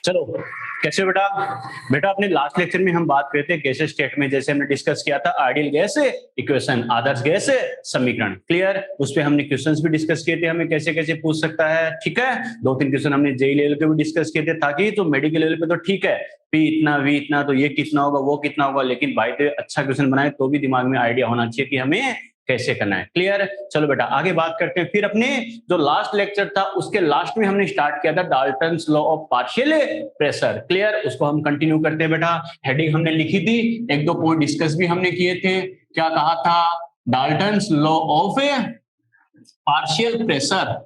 चलो, कैसे बेटा? बेटा अपने लास्ट लेक्चर में हम बात करते हैं गैसेस स्टेट में, जैसे हमने डिस्कस किया था आइडियल गैस इक्वेशन, आदर्श गैस समीकरण। क्लियर? उस पे हमने क्वेश्चंस भी डिस्कस किए थे, हमें कैसे कैसे पूछ सकता है। ठीक है, 2-3 क्वेश्चन हमने जेई लेवल पे भी डिस्कस किए थे, ताकि तो मेडिकल लेवल पे तो ठीक है, पी इतना वी इतना, तो ये कितना होगा वो कितना होगा, लेकिन भाई तो अच्छा क्वेश्चन बनाए तो भी दिमाग में आइडिया होना चाहिए कि हमें कैसे करना है। क्लियर? चलो बेटा आगे बात करते हैं। फिर अपने जो लास्ट लेक्चर था उसके लास्ट में हमने स्टार्ट किया था Dalton's law of partial pressure. Clear? उसको हम कंटिन्यू करते हैं बेटा। हेडिंग हमने लिखी थी, 1-2 पॉइंट डिस्कस भी हमने किए थे। क्या कहा था? Dalton's law of partial pressure,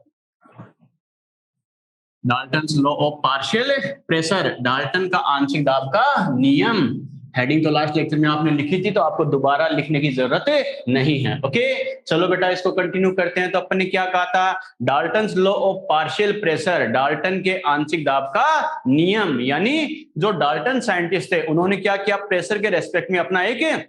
Dalton's law of partial pressure, Dalton का आंशिक दाब का नियम। हेडिंग तो लास्ट लेक्चर में आपने लिखी थी, तो आपको दोबारा लिखने की जरूरत नहीं है। ओके, चलो बेटा इसको कंटिन्यू करते हैं। तो अपन ने क्या कहा था? Dalton's law of partial pressure, Dalton के आंशिक दाब का नियम। यानी जो डाल्टन साइंटिस्ट थे उन्होंने क्या किया, प्रेशर के रेस्पेक्ट में अपना एक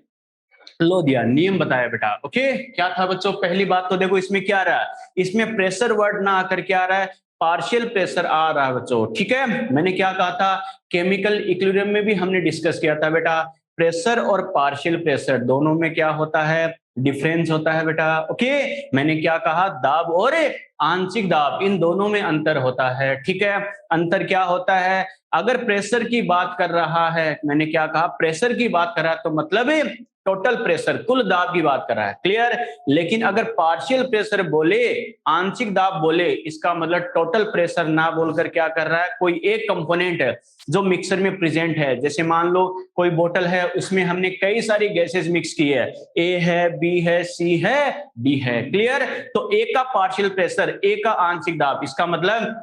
लो दिया, नियम बताया बेटा। ओके, क्या था बच्चों? पहली बात तो देखो इसमें क्या आ रहा है, इसमें प्रेशर वर्ड ना आकर क्या आ रहा है, पार्शियल प्रेशर आ रहा है बच्चों। ठीक है, मैंने क्या कहा था, केमिकल इक्विलिब्रियम में भी हमने डिस्कस किया था बेटा, प्रेशर और पार्शियल प्रेशर दोनों में क्या होता है, डिफरेंस होता है बेटा। ओके, मैंने क्या कहा, दाब और आंशिक दाब इन दोनों में अंतर होता है। ठीक है, अंतर क्या होता है, अगर प्रेशर की बात कर रहा है, मैंने क्या कहा, प्रेशर की बात कर रहा है तो मतलब टोटल प्रेशर, कुल दाब की बात कर रहा है। क्लियर? लेकिन अगर पार्शियल प्रेशर बोले, आंशिक दाब बोले, इसका मतलब टोटल प्रेशर ना बोलकर क्या कर रहा है, कोई एक कंपोनेंट है जो मिक्सर में प्रेजेंट है। जैसे मान लो कोई बोतल है, उसमें हमने कई सारी गैसेस मिक्स की है, ए है, बी है, सी है, डी है। क्लियर? तो ए का पार्शियल प्रेशर, ए का आंशिक दाब, इसका मतलब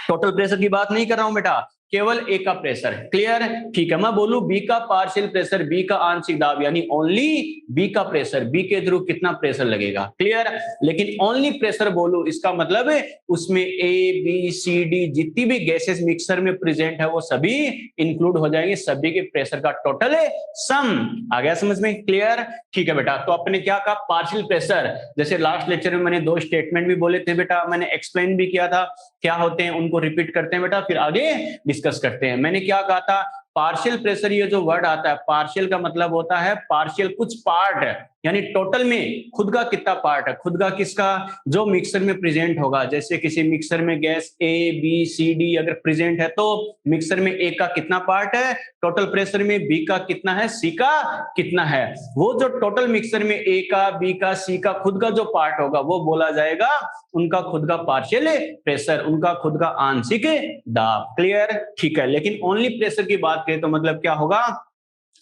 टोटल प्रेशर की बात नहीं कर रहा हूं बेटा, केवल ए का प्रेशर। क्लियर? ठीक है, मैं बोलूं बी का पार्शियल प्रेशर, बी का आंशिक दाब, यानी ओनली बी का प्रेशर, बी के थ्रू कितना प्रेशर लगेगा। क्लियर? लेकिन ओनली प्रेशर बोलूं, इसका मतलब है उसमें ए बी सी डी जितनी भी गैसेस मिक्सर में प्रेजेंट है वो सभी इंक्लूड हो जाएंगे, सभी के प्रेशर का टोटल है सम। आ गया समझ में? क्लियर? ठीक है बेटा, तो अपने क्या कहा, पार्शियल प्रेशर, जैसे लास्ट लेक्चर में मैंने 2 स्टेटमेंट भी बोले थे बेटा, मैंने एक्सप्लेन भी किया था क्या होते हैं, उनको रिपीट करते हैं बेटा, फिर आगे डिस्कस करते हैं। मैंने क्या कहा था, पार्शियल प्रेशर, ये जो वर्ड आता है, पार्शियल का मतलब होता है पार्शियल, कुछ पार्ट है, यानी टोटल में खुद का कितना पार्ट है, खुद का किसका, जो मिक्सर में प्रेजेंट होगा। जैसे किसी मिक्सर में gas A B C D अगर प्रेजेंट है, तो मिक्सर में ए का कितना पार्ट है, टोटल प्रेशर में बी का कितना है, सी का कितना है, वो जो टोटल मिक्सर में ए का, बी का, सी का खुद का जो पार्ट होगा वो बोला जाएगा उनका खुद का पार्शियल प्रेशर, उनका खुद का आंशिक दाब। क्लियर? ठीक है, लेकिन ओनली प्रेशर की बात करें तो मतलब क्या होगा,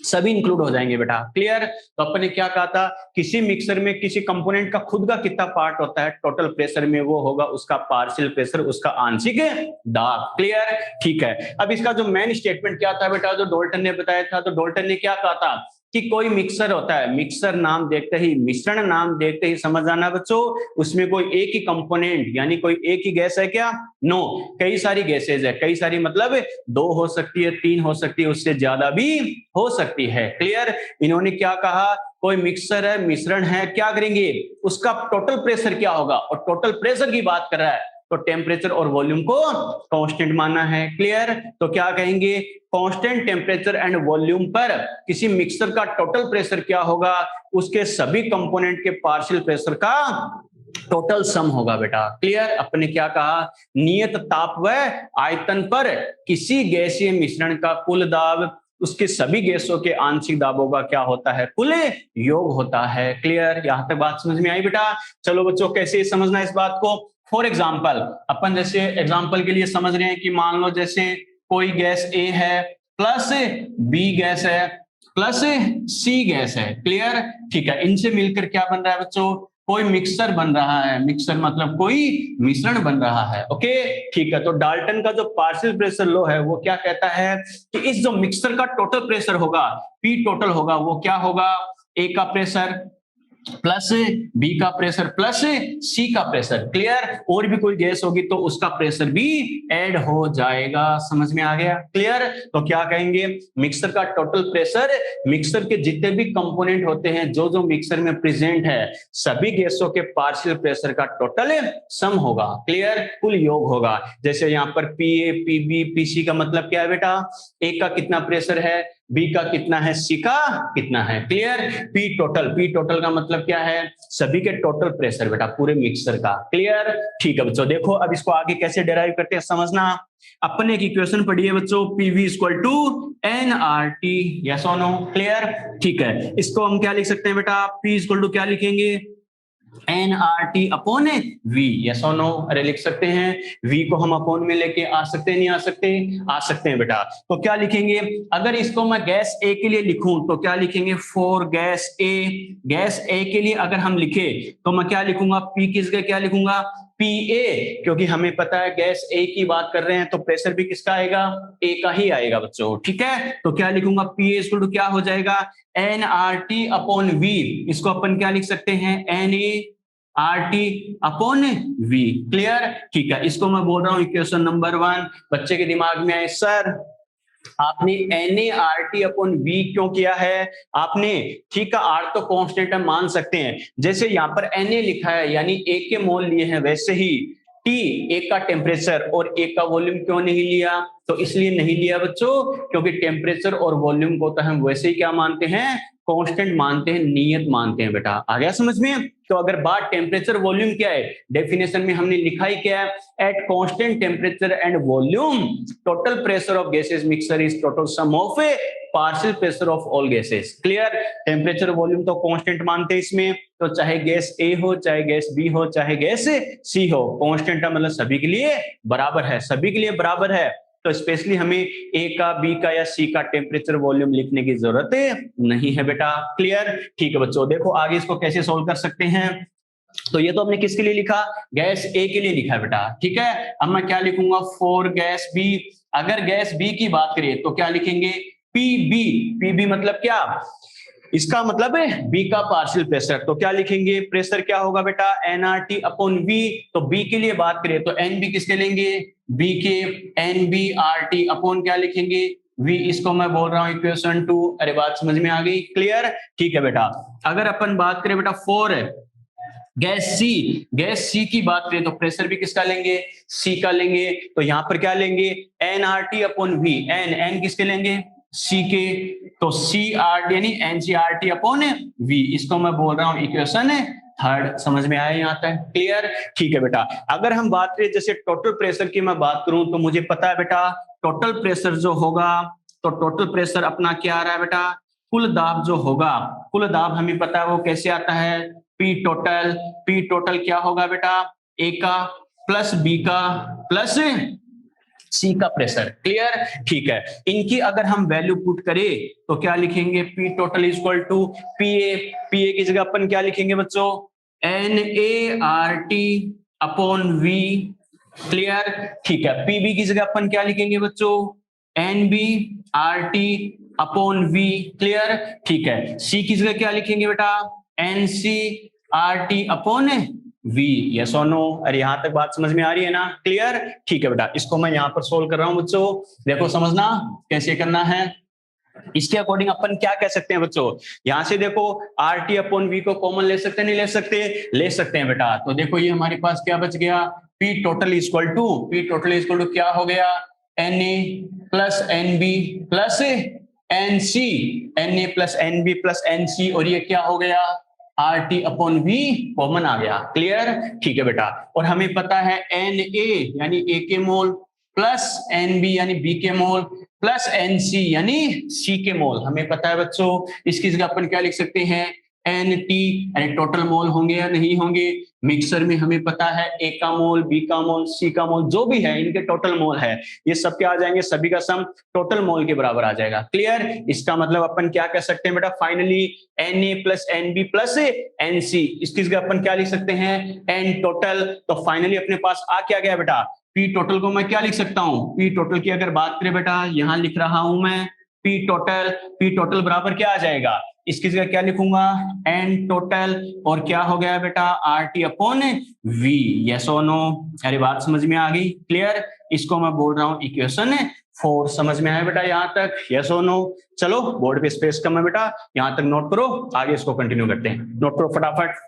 सभी इंक्लूड हो जाएंगे बेटा। क्लियर? तो अपन ने क्या कहा था, किसी मिक्सर में किसी कंपोनेंट का खुद का कितना पार्ट होता है टोटल प्रेशर में, वो होगा उसका पार्शियल प्रेशर, उसका आंशिक दाब। क्लियर? ठीक है, अब इसका जो मेन स्टेटमेंट क्या था बेटा, जो डाल्टन ने बताया था, तो डाल्टन ने क्या कहा था कि कोई मिक्सर होता है, मिक्सर नाम देखते ही, मिश्रण नाम देखते ही समझ आना बच्चों, उसमें कोई एक ही कंपोनेंट यानी कोई एक ही गैस है क्या, नो, कई सारी गैसेज है, कई सारी मतलब 2 हो सकती है, 3 हो सकती है, उससे ज्यादा भी हो सकती है। क्लियर? इन्होंने क्या कहा, कोई मिक्सर है, मिश्रण है, क्या करेंगे, उसका टोटल प्रेशर क्या होगा, और टोटल प्रेशर की बात कर रहा है तो टेम्परेचर और वॉल्यूम को कांस्टेंट मानना है। क्लियर? तो क्या कहेंगे, कांस्टेंट टेम्परेचर एंड वॉल्यूम पर किसी मिक्सर का टोटल प्रेशर क्या होगा, उसके सभी कंपोनेंट के पार्शियल प्रेशर का टोटल सम होगा बेटा। क्लियर? अपने क्या कहा, नियत ताप व आयतन पर किसी गैसीय मिश्रण का कुल दाब उसके सभी गैसों के आंशिक दाबों का क्या होता है, कुल योग होता है। क्लियर? यहां तक बात समझ में आई बेटा? चलो बच्चों, कैसे समझना इस बात को, फॉर एग्जाम्पल अपन जैसे एग्जाम्पल के लिए समझ रहे हैं कि मान लो जैसे कोई गैस ए है प्लस बी गैस है प्लस सी गैस है। क्लियर? ठीक है, इनसे मिलकर क्या बन रहा है बच्चों, कोई मिक्सर बन रहा है, मिक्सर मतलब कोई मिश्रण बन रहा है। ओके, ठीक है, तो डाल्टन का जो पार्शियल प्रेशर लॉ है वो क्या कहता है कि इस जो मिक्सर का टोटल प्रेशर होगा, पी टोटल होगा, वो क्या होगा, ए का प्रेशर प्लस बी का प्रेशर प्लस सी का प्रेशर, क्लियर। और भी कोई गैस होगी तो उसका प्रेशर भी ऐड हो जाएगा, समझ में आ गया, क्लियर। तो क्या कहेंगे, मिक्सर का टोटल प्रेशर, मिक्सर के जितने भी कंपोनेंट होते हैं जो जो मिक्सर में प्रेजेंट है, सभी गैसों के पार्शियल प्रेशर का टोटल सम होगा, क्लियर, कुल योग होगा। जैसे यहाँ पर P A P B P C का मतलब क्या है बेटा, ए का कितना प्रेशर है, बी का कितना है, सी का कितना है, क्लियर। पी टोटल का मतलब क्या है, सभी के टोटल प्रेशर बेटा पूरे मिक्सर का, क्लियर। ठीक है बच्चों, देखो अब इसको आगे कैसे डिराइव करते हैं समझना। अपने एक इक्वेशन पढ़ी है बच्चों, PV equal to N R T, yes और नो, क्लियर। ठीक है, इसको हम क्या लिख सकते हैं बेटा, पी इक्वल टू क्या लिखेंगे, N R T upon V, yes और नो, अरे लिख सकते हैं। वी को हम अपॉन में लेके आ सकते हैं, नहीं आ सकते, आ सकते हैं बेटा। तो क्या लिखेंगे, अगर इसको मैं गैस ए के लिए लिखूं तो क्या लिखेंगे, फॉर गैस ए, गैस ए के लिए अगर हम लिखे तो मैं क्या लिखूंगा, पी किस का क्या लिखूंगा, पी ए, क्योंकि हमें पता है गैस ए की बात कर रहे हैं तो प्रेशर भी किसका आएगा, ए का ही आएगा बच्चों, ठीक है। तो क्या लिखूंगा, पी ए इक्वल टू क्या हो जाएगा, N R T upon V, इसको अपन क्या लिख सकते हैं, N A R T upon V, clear. ठीक है, इसको मैं बोल रहा हूं इक्वेशन नंबर 1। बच्चे के दिमाग में आए, सर आपने N A R T upon V क्यों किया है, आपने, ठीक है, आर तो कांस्टेंट है मान सकते हैं, जैसे यहाँ पर एन ए लिखा है यानी ए के मोल लिए हैं, वैसे ही टी, एक का टेम्परेचर और एक का वॉल्यूम क्यों नहीं लिया, तो इसलिए नहीं लिया बच्चों क्योंकि टेम्परेचर और वॉल्यूम को तो हम वैसे ही क्या मानते हैं, कांस्टेंट मानते हैं, नियत मानते हैं बेटा, आ गया समझ में। तो अगर बात टेम्परेचर वॉल्यूम क्या है, डेफिनेशन में हमने लिखा ही क्या है, eight constant temperature and volume total pressure of gases mixer is total sum of partial pressure of all gases, clear. Temperature volume तो कांस्टेंट मानते हैं इसमें, तो चाहे गैस ए हो, चाहे गैस बी हो, चाहे गैस सी हो, कांस्टेंट मतलब सभी के लिए बराबर है, सभी के लिए बराबर है। तो स्पेशली हमें ए का, बी का या सी का टेम्परेचर वॉल्यूम लिखने की जरूरत नहीं है बेटा, क्लियर। ठीक है बच्चों, देखो आगे इसको कैसे सोल्व कर सकते हैं। तो ये तो हमने किसके लिए लिखा, गैस ए के लिए लिखा है बेटा, ठीक है। अब मैं क्या लिखूंगा, फॉर गैस बी, अगर गैस बी की बात करें तो क्या लिखेंगे, पी बी, पी बी मतलब क्या, इसका मतलब है बी का पार्शियल प्रेशर, तो क्या लिखेंगे, प्रेशर क्या होगा बेटा, एनआरटी अपॉन वी, तो बी के लिए बात करें तो एन बी किसके लेंगे, बी के, N B R T upon क्या लिखेंगे, वी, इसको मैं बोल रहा हूं इक्वेशन 2, अरे बात समझ में आ गई, क्लियर। ठीक है बेटा, अगर अपन बात करें बेटा for gas C, gas C की बात करें तो प्रेशर भी किसका लेंगे, सी का लेंगे, तो यहां पर क्या लेंगे, N R T upon V, N, N किसके लेंगे, सी के, तो सी आर यानी एनसीआरटी अपॉन वी, इसको मैं बोल रहा हूं इक्वेशन 3, समझ में आया यहाँ तक, क्लियर। ठीक है बेटा, अगर हम बात करें जैसे टोटल प्रेशर की मैं बात करूं तो मुझे पता है बेटा टोटल प्रेशर जो होगा, तो टोटल प्रेशर अपना क्या आ रहा है बेटा, कुल दाब जो होगा, कुल दाब हमें पता है वो कैसे आता है, पी टोटल, पी टोटल क्या होगा बेटा, ए का प्लस बी का प्लस सी का प्रेशर, क्लियर। ठीक है, इनकी अगर हम वैल्यू पुट करें तो क्या लिखेंगे, P total equal to P A, P A की जगह अपन क्या लिखेंगे बच्चों, N A R T upon V, clear. ठीक है, पी बी की जगह अपन क्या लिखेंगे बच्चों, N B R T upon V, clear. ठीक है, सी की जगह क्या लिखेंगे बेटा, N C R T upon V, yes और नो, अरे यहां तक बात समझ में आ रही है ना, क्लियर। ठीक है बेटा, इसको मैं यहां पर सोल्व कर रहा हूं बच्चों, देखो समझना कैसे करना है। इसके अकॉर्डिंग अपन क्या कह सकते हैं बच्चों, यहां से देखो आर टी अपॉन वी को कॉमन ले सकते हैं, नहीं ले सकते, ले सकते हैं बेटा। तो देखो ये हमारे पास क्या बच गया, P total equal to, P total equal to क्या हो गया, n A plus N B plus N C, n A plus N B plus N C, और ये क्या हो गया, R T upon V common आ गया, क्लियर। ठीक है बेटा, और हमें पता है एन ए यानी ए के मोल प्लस एन बी यानी बी के मोल प्लस एन सी यानी सी के मोल, हमें पता है बच्चों। इसकी जगह अपन क्या लिख सकते हैं, एन टी यानी टोटल मोल होंगे या नहीं होंगे, मिक्सर में हमें पता है ए का मोल, बी का मोल, सी का मोल, जो भी है इनके टोटल मोल है, ये सब क्या आ जाएंगे, सभी का सम टोटल मोल के बराबर आ जाएगा, क्लियर। इसका मतलब अपन क्या कह सकते हैं बेटा, finally N A plus N B plus N C, इसकी जगह अपन क्या लिख सकते हैं, एन टोटल। तो फाइनली अपने पास आ क्या गया बेटा, पी टोटल को मैं क्या लिख सकता हूं, पी टोटल की अगर बात करें बेटा, यहां लिख रहा हूं मैं पी टोटल, पी टोटल बराबर क्या आ जाएगा, इसकी जगह क्या लिखूंगा, एन टोटल, और क्या हो गया बेटा, R T upon V. Yes और नो, अरे बात समझ में आ गई, क्लियर। इसको मैं बोल रहा हूं इक्वेशन 4। समझ में आया बेटा यहां तक, यस और नो। चलो बोर्ड पे स्पेस कम है बेटा, यहां तक नोट करो, आगे इसको कंटिन्यू करते हैं, नोट करो फटाफट।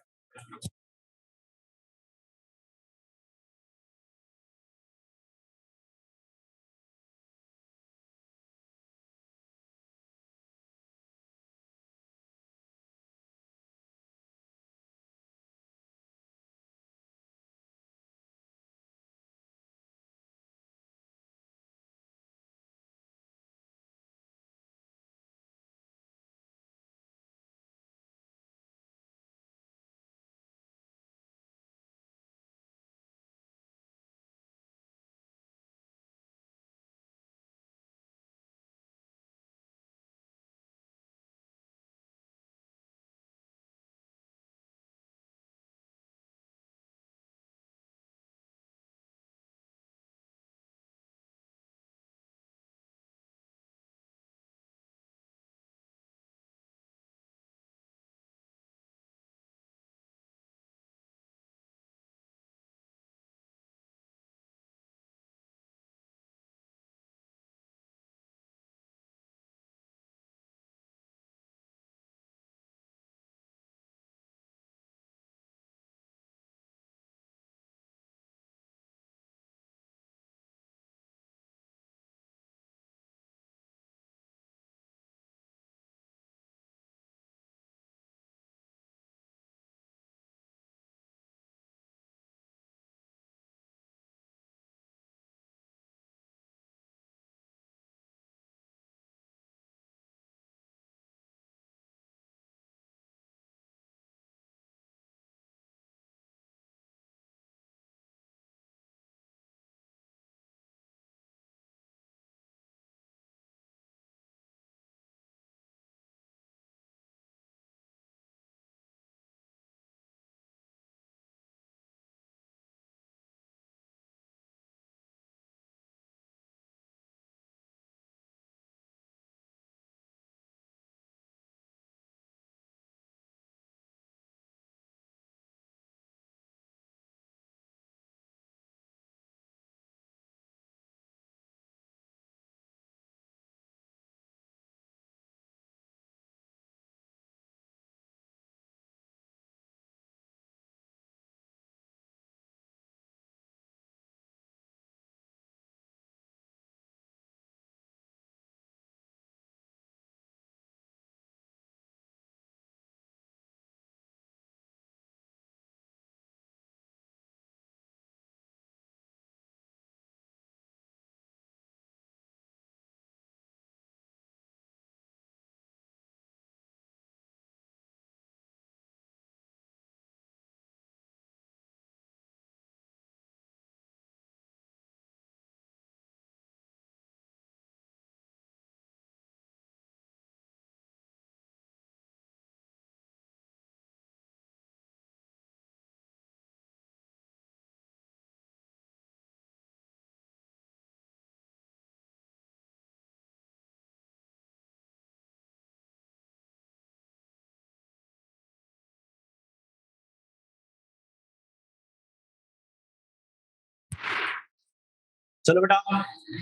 चलो बेटा,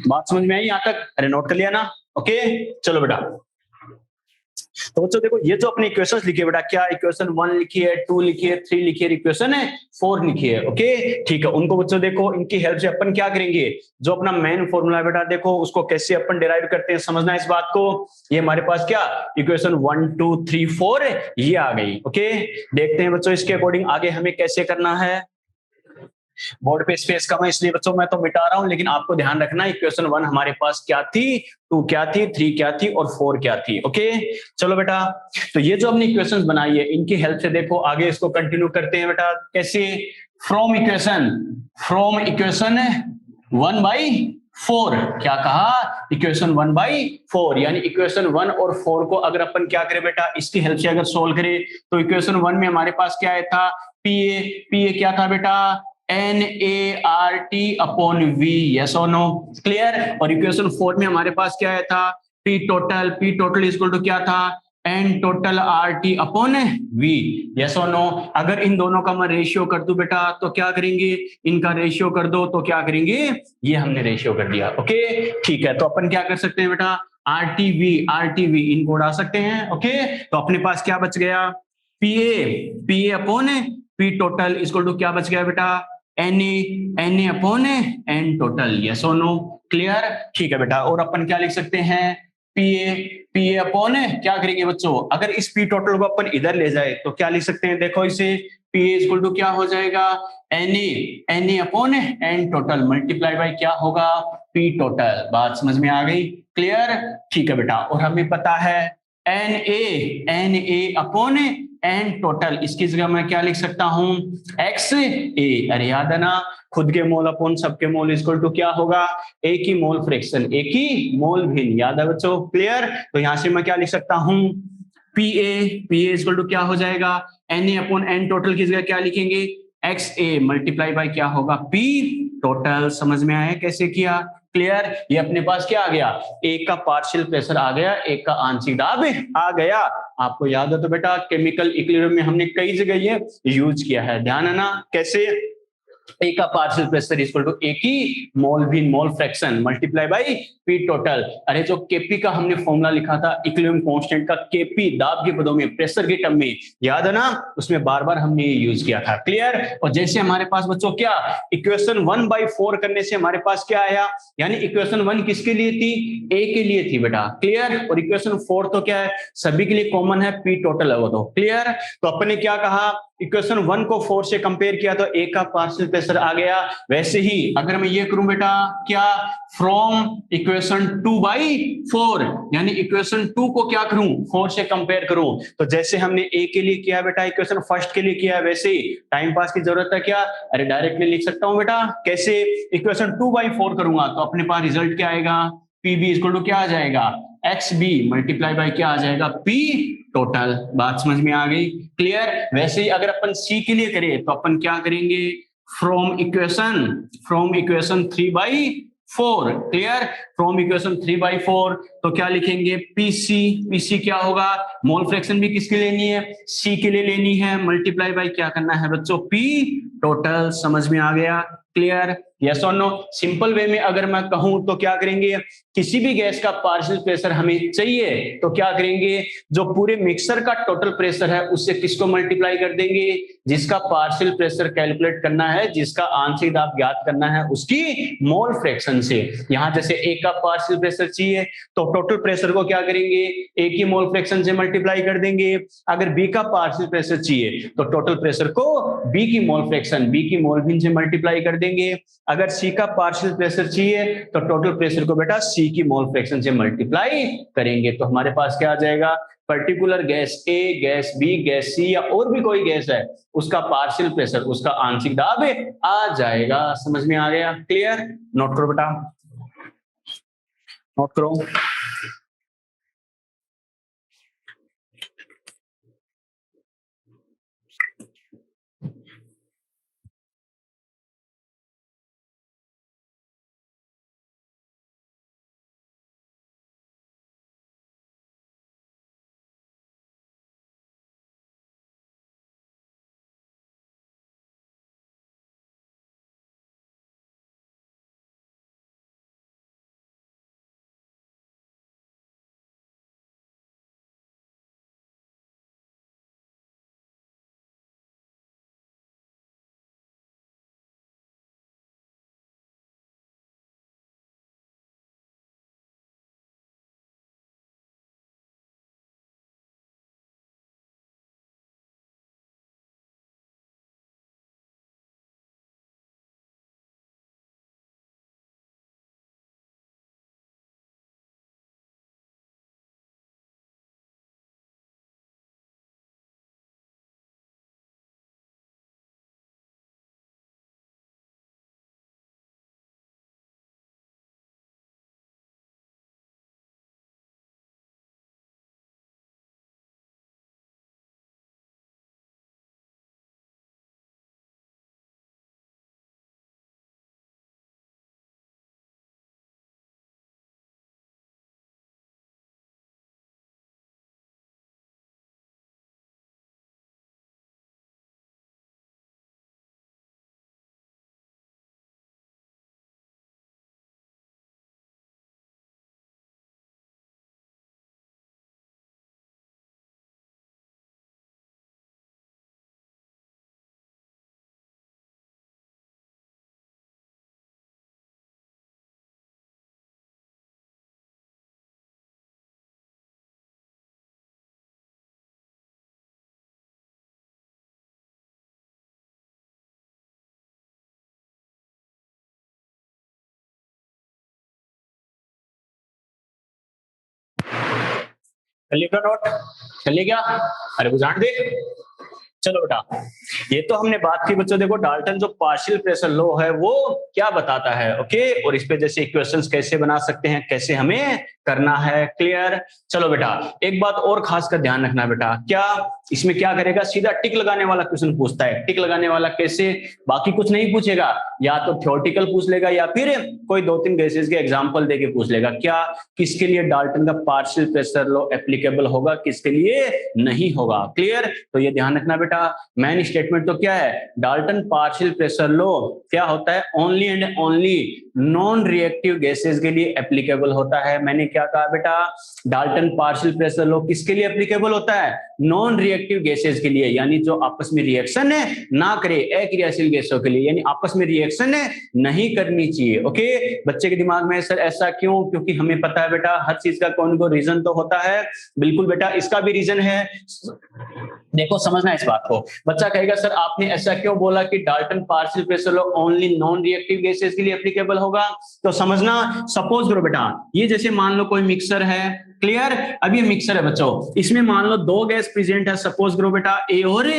बात समझ में आई यहाँ तक, अरे नोट कर लिया ना, ओके। चलो बेटा, तो बच्चों देखो, ये जो अपनी इक्वेशंस लिखी है बेटा, क्या इक्वेशन 1 लिखी है, 2 लिखी है, 3 लिखी है, इक्वेशन है 4 लिखी है, ओके ठीक है। उनको बच्चों देखो, इनकी हेल्प से अपन क्या करेंगे, जो अपना मेन फॉर्मूला है बेटा, देखो उसको कैसे अपन डिराइव करते हैं, समझना इस बात को। ये हमारे पास क्या इक्वेशन 1 2 3 4 ये आ गई, ओके। देखते हैं बच्चों इसके अकॉर्डिंग आगे हमें कैसे करना है। बोर्ड पे स्पेस कम है इसलिए बच्चों मैं तो मिटा रहा हूं, लेकिन आपको ध्यान रखना इक्वेशन 1 हमारे पास क्या थी, 2 क्या थी, 3 क्या थी और 4 क्या थी, ओके। चलो बेटा, तो ये जो हमने इक्वेशंस बनाई है इनकी हेल्प से देखो आगे इसको कंटिन्यू करते हैं बेटा। कैसे, फ्रॉम इक्वेशन 1/4, क्या कहा, इक्वेशन 1/4, यानी इक्वेशन 1 और 4 को अगर अपन क्या करें बेटा, इसकी हेल्प से अगर सोल्व करें, तो इक्वेशन 1 में हमारे पास क्या था, पी ए क्या था बेटा, NART अपॉन V, यस और नो, क्लियर। और इक्वेशन 4 में हमारे पास क्या था, P total is equal to क्या था, N total R T upon V, yes और नो। अगर इन दोनों का मैं रेशियो कर दूं बेटा तो क्या करेंगे, इनका रेशियो कर दो तो क्या करेंगे, ये हमने रेशियो कर दिया। ओके ठीक है, तो अपन क्या कर सकते हैं बेटा, आर टी वी इनको उड़ा सकते हैं। ओके तो अपने पास क्या बच गया, P A upon P total equal to क्या बच गया बेटा, N A upon N total, yes और नो, क्लियर। ठीक है बेटा, और अपन क्या लिख सकते हैं, पी ए अपॉन क्या करेंगे बच्चों, अगर इस पी टोटल को अपन इधर ले जाए तो क्या लिख सकते हैं, देखो इसे, पी ए इक्वल टू क्या हो जाएगा, N A upon N total multiply by क्या होगा, पी टोटल। बात समझ में आ गई, क्लियर। ठीक है बेटा, और हमें पता है N A upon N total, इसकी जगह मैं क्या लिख सकता हूं, एक्स ए, अरे याद है ना, खुद के मोल अपॉन सबके मोल इक्वल टू क्या होगा, एक ही मोल फ्रैक्शन, एक ही मोल भिन्न, याद है बच्चों, क्लियर। तो यहां से मैं क्या लिख सकता हूं, पी ए इक्वल टू क्या हो जाएगा, N A upon N total की जगह क्या लिखेंगे, एक्स ए मल्टीप्लाई बाय क्या होगा, पी टोटल। समझ में आया कैसे किया, क्लियर। ये अपने पास क्या आ गया, एक का पार्शियल प्रेशर आ गया, एक का आंशिक दाब आ गया। आपको याद है तो बेटा केमिकल इक्विलिब्रियम में हमने कई जगह ये यूज किया है, ध्यान है ना, कैसे, ए का पार्शियल प्रेशर इक्वल टू ए की मोल भी mole fraction multiply by P total. अरे जो केपी का हमने फॉर्मूला लिखा था इक्विलिब्रियम कांस्टेंट का, केपी दाब के पदों में प्रेशर के टर्म में, याद है ना, उसमें बार बार हमने ये यूज किया था, क्लियर। और जैसे हमारे पास बच्चों क्या, इक्वेशन 1/4 करने से हमारे पास क्या आया, यानी इक्वेशन 1 किसके लिए थी, ए के लिए थी बेटा, क्लियर। और इक्वेशन 4 तो क्या है, सभी के लिए कॉमन है, पी टोटल है वो तो, क्लियर। तो अपन ने क्या कहा, इक्वेशन 1 को 4 से कंपेयर किया तो ए का पार्शियल प्रेशर आ गया। वैसे ही अगर मैं ये करूं बेटा, क्या, फ्रॉम इक्वेशन 2/4, यानी इक्वेशन 2 को क्या करूं, 4 से कंपेयर करूं, तो जैसे हमने ए के लिए किया बेटा, इक्वेशन फर्स्ट के लिए किया, वैसे ही टाइम पास की जरूरत है क्या, अरे डायरेक्टली लिख सकता हूं बेटा, कैसे, इक्वेशन 2/4 करूंगा तो अपने पास रिजल्ट क्या आएगा, पी बी इक्वल टू क्या आ जाएगा, एक्स बी मल्टीप्लाई बाय क्या आ जाएगा, पी टोटल। बात समझ में आ गई, क्लियर। वैसे ही अगर अपन सी के लिए करें तो अपन क्या करेंगे, from equation 3/4, clear, from equation 3/4 तो क्या लिखेंगे, पीसी क्या होगा, मोल फ्रैक्शन भी किसके लेनी है, सी के लिए लेनी है, मल्टीप्लाई बाय क्या करना है बच्चों, पी टोटल। समझ में आ गया, क्लियर, यस और नो। सिंपल वे में अगर मैं कहूं तो क्या करेंगे, किसी भी गैस का पार्शियल प्रेशर हमें चाहिए तो क्या करेंगे, जो पूरे मिक्सर का टोटल प्रेशर है उससे किसको मल्टीप्लाई कर देंगे, जिसका पार्शियल प्रेशर कैलकुलेट करना है, जिसका आंशिक दाब ज्ञात करना है, उसकी मोल फ्रैक्शन से। यहां जैसे ए का पार्शियल प्रेशर चाहिए तो टोटल प्रेशर को क्या करेंगे, ए की मोल फ्रैक्शन से मल्टीप्लाई कर देंगे। अगर बी का पार्शियल प्रेशर चाहिए तो टोटल प्रेशर को बी की मोल फ्रैक्शन, बी की मोल भिन्न से मल्टीप्लाई कर देंगे। अगर सी का पार्शियल प्रेशर चाहिए तो टोटल प्रेशर को बेटा सी की मोल फ्रैक्शन से मल्टीप्लाई करेंगे। तो हमारे पास क्या आ जाएगा, पर्टिकुलर गैस ए, गैस बी, गैस सी या और भी कोई गैस है, उसका पार्शियल प्रेशर, उसका आंशिक दाब आ जाएगा। समझ में आ गया, क्लियर। नोट करो बेटा, नोट करो। कर लिया नोट? कर लिया क्या? अरे बुझान दे। चलो बेटा, ये तो हमने बात की बच्चों, देखो डाल्टन जो पार्शियल प्रेशर लॉ है वो क्या बताता है, ओके, और इस पे जैसे इक्वेशंस कैसे बना सकते हैं, कैसे हमें करना है, क्लियर। चलो बेटा, एक बात और खास कर ध्यान रखना बेटा, क्या इसमें क्या करेगा, सीधा टिक लगाने वाला क्वेश्चन पूछता है। टिक लगाने वाला कैसे, बाकी कुछ नहीं पूछेगा, या तो थ्योरेटिकल पूछ लेगा या फिर कोई 2-3 गैसेस के एग्जांपल देके पूछ लेगा। क्या, किसके लिए डाल्टन का पार्शियल प्रेशर लॉ एप्लीकेबल होगा, किसके लिए नहीं होगा, क्लियर। तो ये ध्यान रखना बेटा, मेन स्टेटमेंट तो क्या है, डाल्टन पार्शियल प्रेशर लॉ क्या होता है, only and only non reactive gases के लिए एप्लीकेबल होता है। मैंने क्या कहा बेटा, डाल्टन पार्शियल प्रेशर लॉ किसके लिए एप्लीकेबल होता है, नॉन रिएक्टिव गैसेस के लिए, यानी जो आपस में रिएक्शन है ना करे, अक्रियाशील गैसों के लिए, यानी आपस में रिएक्शन है नहीं करनी चाहिए। ओके, बच्चे के दिमाग में सर ऐसा क्यों, क्योंकि हमें पता है बेटा हर चीज का कौन को रीजन तो होता है, बिल्कुल बेटा इसका भी रीजन है। देखो समझना इस बात को, बच्चा कहेगा सर आपने ऐसा क्यों बोला कि Dalton partial pressure law only non reactive gases के लिए एप्लीकेबल होगा। तो समझना, सपोज करो बेटा, ये जैसे मान लो कोई मिक्सर है, क्लियर, अब ये मिक्सर है बच्चों, इसमें मान लो 2 गैस प्रेजेंट है, सपोज करो बेटा ए और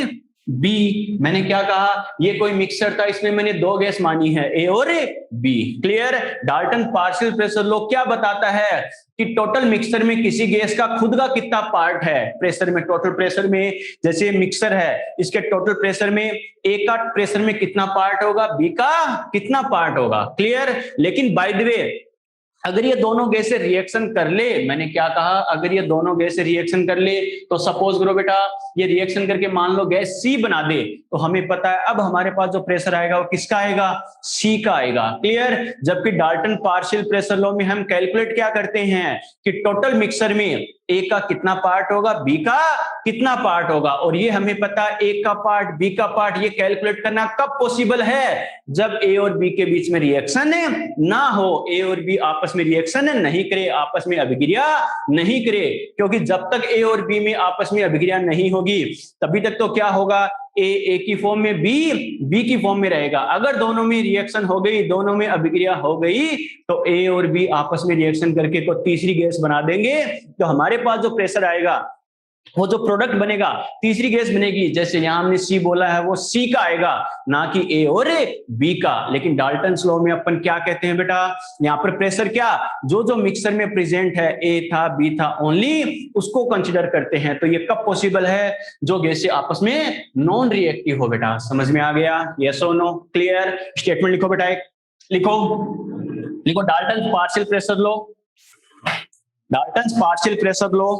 बी। मैंने क्या कहा, ये कोई मिक्सर था, इसमें मैंने 2 गैस मानी है, ए और B, clear. Dalton partial pressure law क्या बताता है कि टोटल मिक्सर में किसी गैस का खुद का कितना पार्ट है प्रेशर में, टोटल प्रेशर में, जैसे मिक्सर है इसके टोटल प्रेशर में ए का प्रेशर में कितना पार्ट होगा, बी का कितना पार्ट होगा, क्लियर। लेकिन बाय द वे अगर ये दोनों गैस से रिएक्शन कर ले, मैंने क्या कहा, अगर ये दोनों गैस से रिएक्शन कर ले, तो सपोज करो बेटा ये रिएक्शन करके मान लो गैस सी बना दे, तो हमें पता है अब हमारे पास जो प्रेशर आएगा वो किसका आएगा, सी का आएगा, क्लियर। जबकि डाल्टन पार्शियल प्रेशर लॉ में हम कैलकुलेट क्या करते हैं कि टोटल मिक्सर में ए का कितना पार्ट होगा, बी का कितना पार्ट होगा, और ये हमें पता है ए का पार्ट, बी का पार्ट, ये कैलकुलेट करना कब पॉसिबल है, जब ए और बी के बीच में रिएक्शन ना हो, ए और बी आपस में रिएक्शन नहीं करे, आपस में अभिक्रिया नहीं करे, क्योंकि जब तक ए और बी में आपस में अभिक्रिया नहीं होगी तभी तक तो क्या होगा, ए की फॉर्म में, बी की फॉर्म में रहेगा। अगर दोनों में रिएक्शन हो गई, दोनों में अभिक्रिया हो गई, तो ए और बी आपस में रिएक्शन करके को तीसरी गैस बना देंगे, तो हमारे पास जो प्रेशर आएगा, वो जो प्रोडक्ट बनेगा, तीसरी गैस बनेगी, जैसे यहां हमने सी बोला है वो सी का आएगा, ना कि ए और बी का। लेकिन डाल्टन लॉ में अपन क्या कहते हैं बेटा, यहां पर प्रेशर क्या, जो जो मिक्सर में प्रेजेंट है, ए था बी था, ओनली उसको कंसीडर करते हैं। तो ये कब पॉसिबल है, जो गैसें आपस में नॉन रिएक्टिव हो। बेटा समझ में आ गया, यस और नो, क्लियर। स्टेटमेंट लिखो बेटा, एक लिखो, लिखो Dalton partial pressure law, Dalton partial pressure law,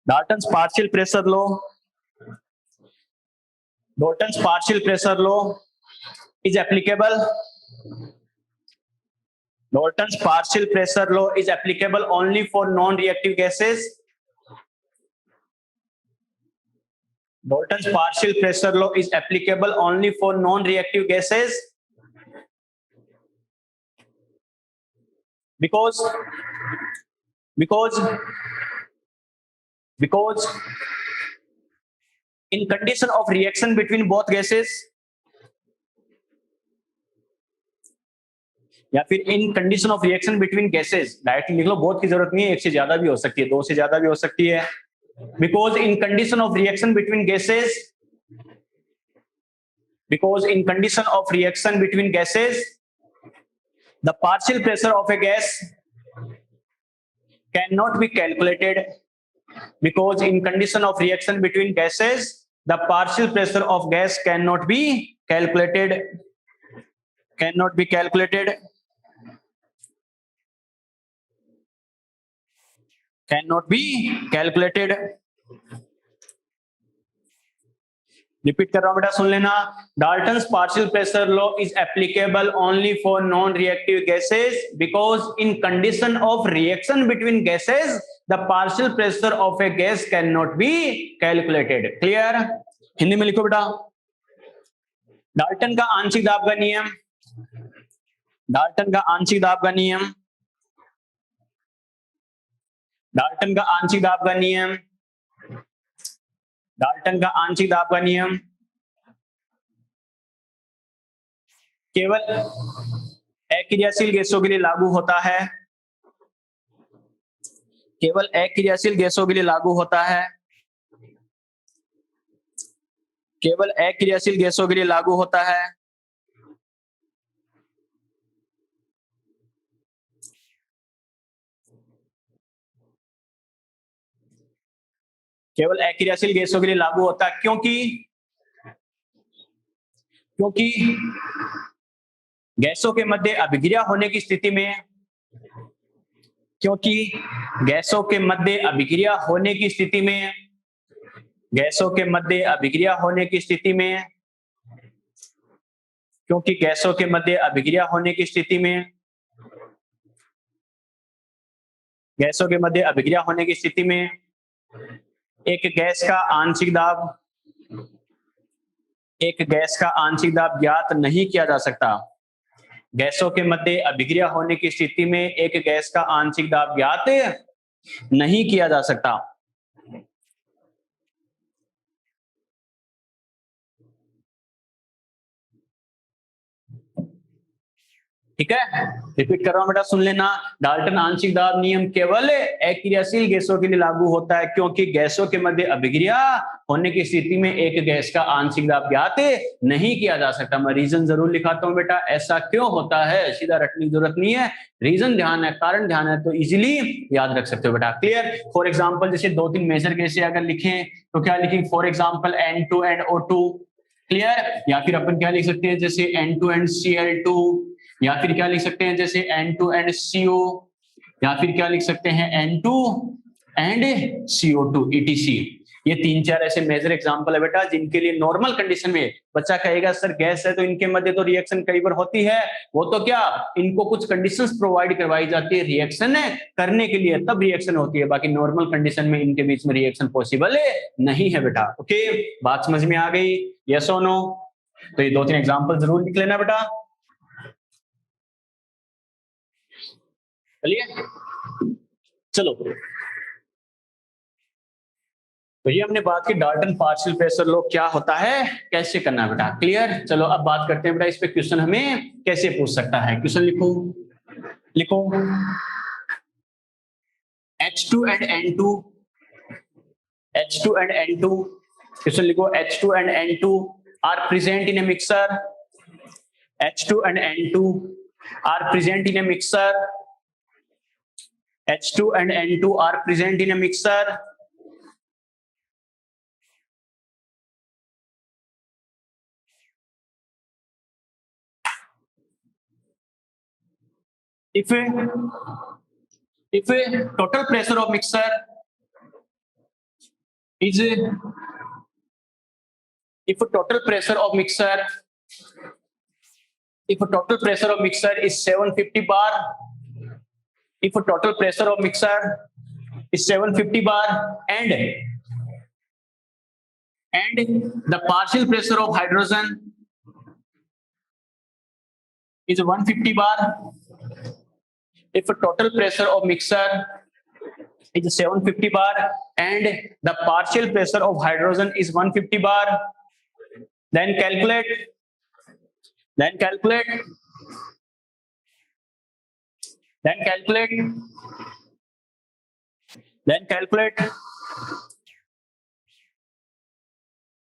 Dalton's partial pressure law, Dalton's partial pressure law is applicable. Dalton's partial pressure law is applicable only for non-reactive gases. Dalton's partial pressure law is applicable only for non-reactive gases because in condition of reaction between both gases, या फिर in condition of reaction between gases, directly लिख लो, बहुत की जरूरत नहीं है, एक से ज्यादा भी हो सकती है, 2 से ज्यादा भी हो सकती है। Because in condition of reaction between gases, because in condition of reaction between gases, the partial pressure of a gas cannot be calculated, because in condition of reaction between gases, the partial pressure of gas cannot be calculated, cannot be calculated, cannot be calculated। Repeat कर रहा हूं बेटा, सुन लेना, Dalton's partial pressure law is applicable only for non reactive gases because in condition of reaction between gases the partial pressure of a gas can not be calculated, clear. Hindi में लिखो बेटा, Dalton का आंशिक दाब का नियम, डाल्टन का आंशिक दाब का नियम, डाल्टन का आंशिक दाब का नियम, डाल्टन का आंशिक दाब का नियम केवल अक्रियाशील गैसों के लिए लागू होता है, केवल अक्रियाशील गैसों के लिए लागू होता है, केवल अक्रियाशील गैसों के लिए लागू होता है। केवल अक्रियाशील गैसों के लिए लागू होता है क्योंकि गैसों के मध्य अभिक्रिया होने की स्थिति में, क्योंकि गैसों के मध्य अभिक्रिया होने की स्थिति में, गैसों के मध्य अभिक्रिया होने की स्थिति में, क्योंकि गैसों के मध्य अभिक्रिया होने की स्थिति में, गैसों के मध्य अभिक्रिया होने की स्थिति में एक गैस का आंशिक दाब ज्ञात नहीं किया जा सकता। गैसों के मध्य अभिक्रिया होने की स्थिति में एक गैस का आंशिक दाब ज्ञात नहीं किया जा सकता। ठीक है, रिपीट कर रहा हूं बेटा, सुन लेना। डाल्टन आंशिक दाब नियम केवल अक्रियाशील गैसों के लिए लागू होता है क्योंकि गैसों के मध्य अभिक्रिया होने की स्थिति में एक गैस का आंशिक दाब ज्ञात नहीं किया जा सकता। मैं रीजन जरूर लिखाता हूं बेटा, ऐसा क्यों होता है, सीधा रटने की जरूरत नहीं है, रीजन ध्यान है, कारण ध्यान है तो इजीली याद रख सकते हो बेटा। क्लियर। फॉर एग्जाम्पल जैसे 2-3 मेजर गैसें अगर लिखें तो क्या लिखेंगे, for example N2 and O2। Clear. या फिर अपन क्या लिख सकते हैं, जैसे N2 and Cl2, या फिर क्या लिख सकते हैं जैसे N2 and CO, या फिर क्या लिख सकते हैं N2 and CO2 etc। ये 3-4 ऐसे मेजर एग्जांपल है बेटा जिनके लिए नॉर्मल कंडीशन में बच्चा कहेगा सर गैस है तो इनके मध्य तो रिएक्शन कई बार होती है, वो तो क्या इनको कुछ कंडीशंस प्रोवाइड करवाई जाती है रिएक्शन करने के लिए, तब रिएक्शन होती है, बाकी नॉर्मल कंडीशन में इनके बीच में रिएक्शन पॉसिबल नहीं है बेटा। ओके, बात समझ में आ गई, यस और नो? तो ये 2-3 एग्जांपल जरूर लिख लेना बेटा। चलिए चलो, तो ये हमने बात की डाल्टन पार्शियल प्रेशर लॉ क्या होता है, कैसे करना है बेटा। क्लियर। चलो अब बात करते हैं बेटा इस पे क्वेश्चन हमें कैसे पूछ सकता है। क्वेश्चन लिखो H2 and N2, H2 and N2, question लिखो H2 and N2 are present in a mixer, H2 and N2 are present in a mixer, H2 and N2 are present in a mixer if total pressure of mixer is, if total pressure of mixer is 750 bar, if total pressure of mixer is 750 bar and the partial pressure of hydrogen is 150 bar, if total pressure of mixer is 750 bar and the partial pressure of hydrogen is 150 bar, then calculate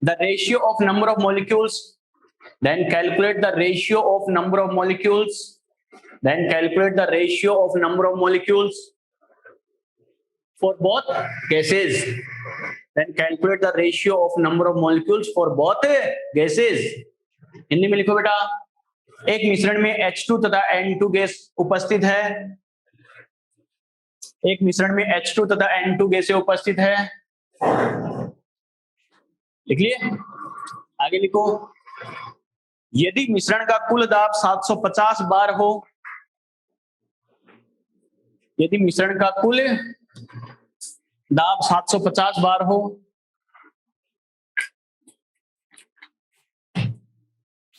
the ratio of number of molecules, then calculate the ratio of number of molecules, then calculate the ratio of number of molecules for both gases, then calculate the ratio of number of molecules for both gases। Hindi में लिखो बेटा, एक मिश्रण में H2 तथा N2 gas उपस्थित है, एक मिश्रण में H2 तथा N2 गैसें उपस्थित है, लिख लिए। आगे लिखो, यदि मिश्रण का कुल दाब 750 बार हो, यदि मिश्रण का कुल दाब 750 बार हो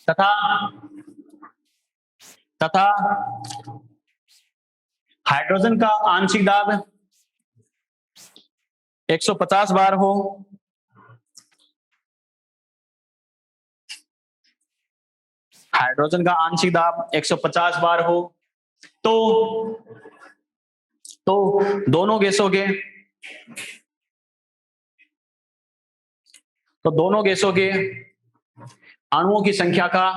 तथा हाइड्रोजन का आंशिक दाब 150 बार हो, हाइड्रोजन का आंशिक दाब 150 बार हो, तो तो दोनों गैसों के अणुओं की संख्या का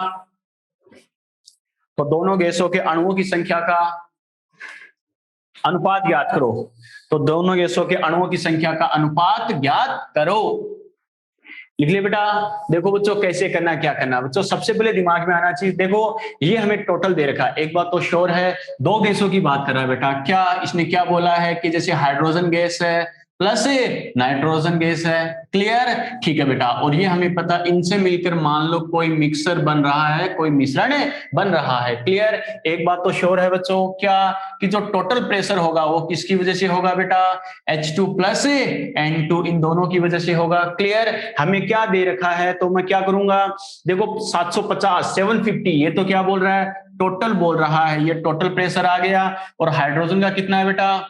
दोनों गैसों के अणुओं की संख्या का अनुपात ज्ञात करो। तो दोनों गैसों के अणुओं की संख्या का अनुपात ज्ञात करो। लिख लिया बेटा। देखो बच्चों कैसे करना, क्या करना बच्चों, सबसे पहले दिमाग में आना चाहिए। देखो ये हमें टोटल दे रखा है, एक बात तो श्योर है, दो गैसों की बात कर रहा है बेटा। क्या इसने क्या बोला है कि जैसे हाइड्रोजन गैस है प्लस नाइट्रोजन गैस है। क्लियर, ठीक है बेटा। और ये हमें पता, इनसे मिलकर मान लो कोई मिक्सर बन रहा है, कोई मिश्रण बन रहा है। क्लियर, एक बात तो श्योर है बच्चों, क्या कि जो टोटल प्रेशर होगा वो किसकी वजह से होगा बेटा, H2 प्लस N2, इन दोनों की वजह से होगा। क्लियर, हमें क्या दे रखा है तो मैं क्या करूंगा, देखो 750 750, ये तो क्या बोल रहा है, टोटल बोल रहा है, ये टोटल प्रेशर आ गया। और हाइड्रोजन का कितना है बेटा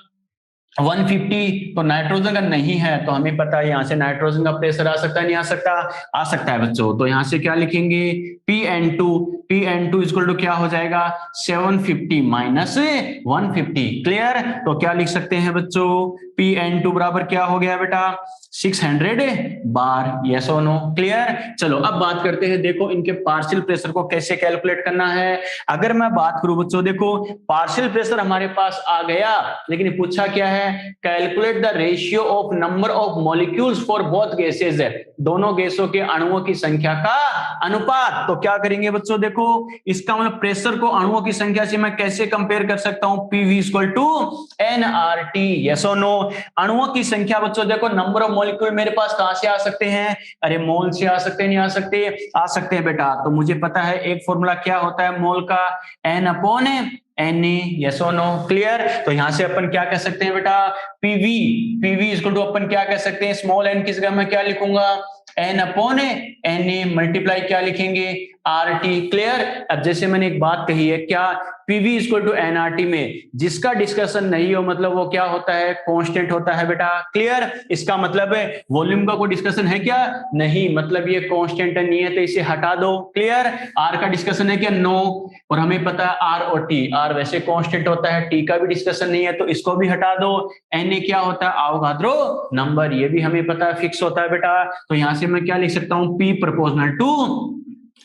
150, तो नाइट्रोजन का नहीं है, तो हमें पता है यहां से नाइट्रोजन का प्रेशर आ सकता है, नहीं आ सकता, आ सकता है बच्चों। तो यहां से क्या लिखेंगे, Pn2 इक्वल टू क्या हो जाएगा 750 माइनस 150। क्लियर, तो क्या लिख सकते हैं बच्चों, Pn2 बराबर क्या हो गया बेटा 600 बार। यस और नो। क्लियर, चलो अब बात करते हैं, देखो इनके पार्शियल प्रेशर को कैसे कैलकुलेट करना है। अगर मैं बात करूं बच्चों, देखो पार्शियल प्रेशर हमारे पास आ गया, लेकिन पूछा क्या है, calculate the ratio of number of molecules for both gases, दोनों गैसों के अणुओं की संख्या का अनुपात। तो क्या करेंगे बच्चों, देखो इसका मतलब प्रेशर को अणुओं की संख्या से मैं कैसे कंपेयर कर सकता हूं, PV equal to NRT. Yes और नो। अणुओं की संख्या बच्चों, देखो नंबर ऑफ मॉलिक्यूल मेरे पास कहां से आ सकते हैं, अरे मोल से आ सकते हैं, नहीं आ सकते, आ सकते हैं बेटा। तो मुझे पता है एक फॉर्मूला क्या होता है मोल का, N upon N A. Yes और नो। क्लियर, तो यहां से अपन क्या कह सकते हैं बेटा, पीवी इक्वल टू अपन क्या कह सकते हैं, स्मॉल एन की जगह मैं क्या लिखूंगा, N upon N A multiply क्या लिखेंगे आर टी। क्लियर, अब जैसे मैंने एक बात कही है, क्या पीवी इक्वल टू एनआरटी में जिसका डिस्कशन नहीं हो, मतलब वो क्या होता है, कांस्टेंट होता है बेटा। क्लियर, इसका मतलब है वॉल्यूम का कोई डिस्कशन है क्या, नहीं, मतलब ये कांस्टेंट नहीं है, तो इसे हटा दो। क्लियर, आर का डिस्कशन है क्या, नो। और हमें पता है आर और टी, आर वैसे कांस्टेंट होता है, टी का भी डिस्कशन नहीं है, तो इसको भी हटा दो। एन ए क्या होता है, अवोगाद्रो नंबर, ये भी हमें पता है फिक्स होता है बेटा। तो यहां से मैं क्या लिख सकता हूं, P proportional to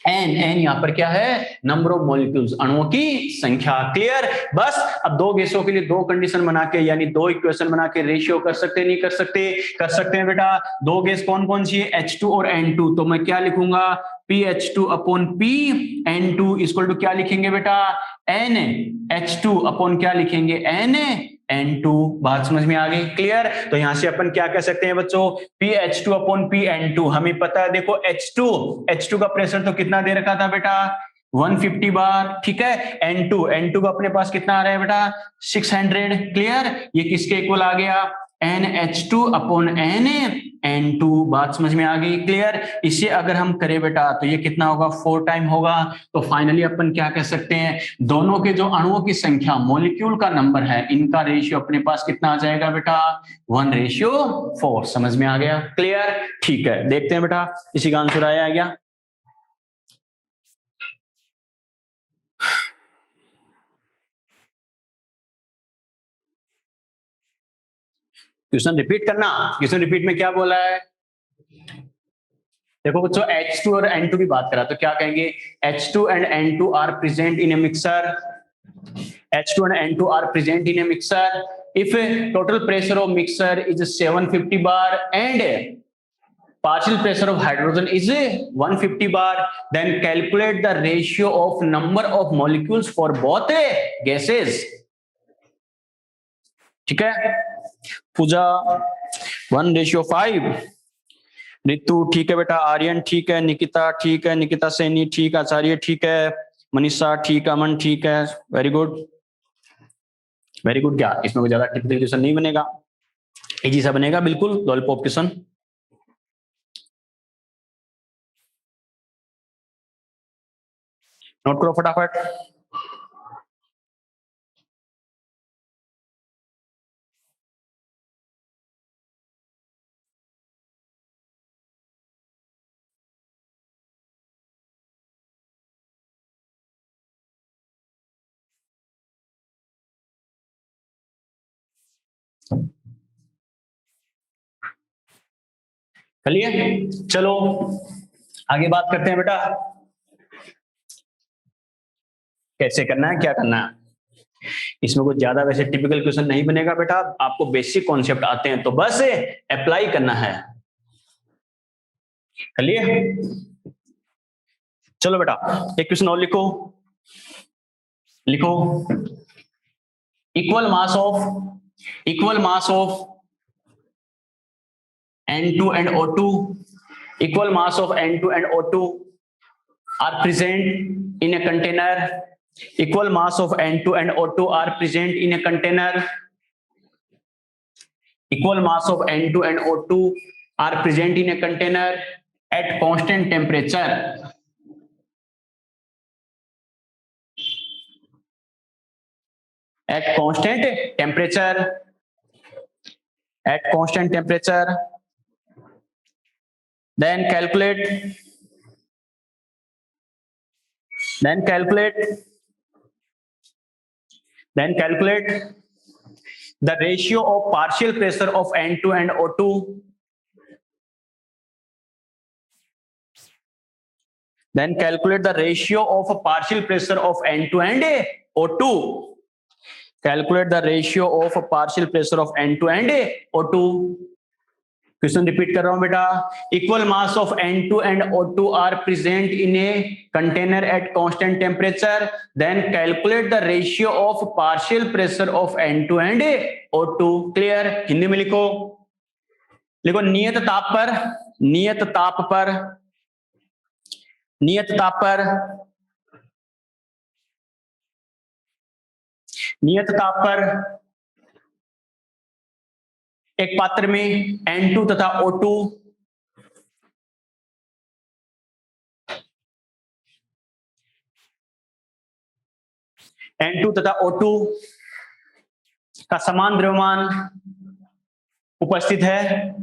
N, N यहां पर क्या है, नंबर ऑफ मॉलिक्यूल्स, अणुओं की संख्या। क्लियर, बस अब दो गैसों के लिए दो कंडीशन बना के, यानी दो इक्वेशन बना के रेशियो कर सकते, नहीं कर सकते, कर सकते हैं बेटा। दो गैस कौन कौन सी है, H2 और N2, तो मैं क्या लिखूंगा, PH2 upon PN2 equal to क्या लिखेंगे बेटा, NH2 अपॉन क्या लिखेंगे, N2। बात समझ में आ गई। क्लियर, तो यहां से अपन क्या कह सकते हैं बच्चों, PH2 अपॉन PN2, हमें पता है देखो H2 का प्रेशर तो कितना दे रखा था बेटा 150 बार। ठीक है, N2 का अपने पास कितना आ रहा है बेटा 600। क्लियर, ये किसके इक्वल आ गया, NH2 अपॉन N2। बात समझ में आ गई। क्लियर, इसे अगर हम करें बेटा तो ये कितना होगा 4 टाइम होगा। तो फाइनली अपन क्या कह सकते हैं, दोनों के जो अणुओं की संख्या, मॉलिक्यूल का नंबर है, इनका रेशियो अपने पास कितना आ जाएगा बेटा 1:4। समझ में आ गया। क्लियर, ठीक है, देखते हैं बेटा इसी का आंसर आया क्या। क्वेश्चन रिपीट करना, क्वेश्चन रिपीट में क्या बोला है, देखो बच्चों H2 और N2 की बात करा तो क्या कहेंगे, H2 and N2 are present in a mixture, H2 and N2 are present in a mixer. If total pressure of mixture is 750 bar and partial pressure of hydrogen is 150 bar, then calculate the ratio of number of molecules for both gases. ठीक है, पूजा 1:5, रितु ठीक है बेटा, आर्यन ठीक है, निकिता ठीक है, निकिता सैनी ठीक, आचार्य ठीक है, मनीषा ठीक, अमन ठीक है, वेरी गुड वेरी गुड। क्या इसमें कोई ज्यादा टिपिकल क्वेश्चन नहीं बनेगा, इजी सा बनेगा, बिल्कुल लॉलीपॉप क्वेश्चन। नोट करो फटाफट। चलिए चलो आगे बात करते हैं बेटा, कैसे करना है, क्या करना है। इसमें कुछ ज्यादा वैसे टिपिकल क्वेश्चन नहीं बनेगा बेटा, आपको बेसिक कॉन्सेप्ट आते हैं तो बस अप्लाई करना है। चलिए चलो बेटा एक क्वेश्चन और लिखो, लिखो equal mass of N2 and O2, equal mass of N2 and O2 are present in a container. Equal mass of N2 and O2 are present in a container. Equal mass of N2 and O2 are present in a container at constant temperature. At constant temperature. At constant temperature. Then calculate the ratio of partial pressure of N2 and O2. Then calculate the ratio of partial pressure of N2 and O2. Calculate the ratio of partial pressure of N2 and O2. Question repeat कर रहा हूं बेटा, equal mass of N2 and O2 are present in a container at constant temperature, then calculate the ratio of partial pressure of N2 and O2। Clear? Hindi में लिखो, लिखो नियत ताप पर एक पात्र में N2 तथा O2 का समान द्रव्यमान उपस्थित है।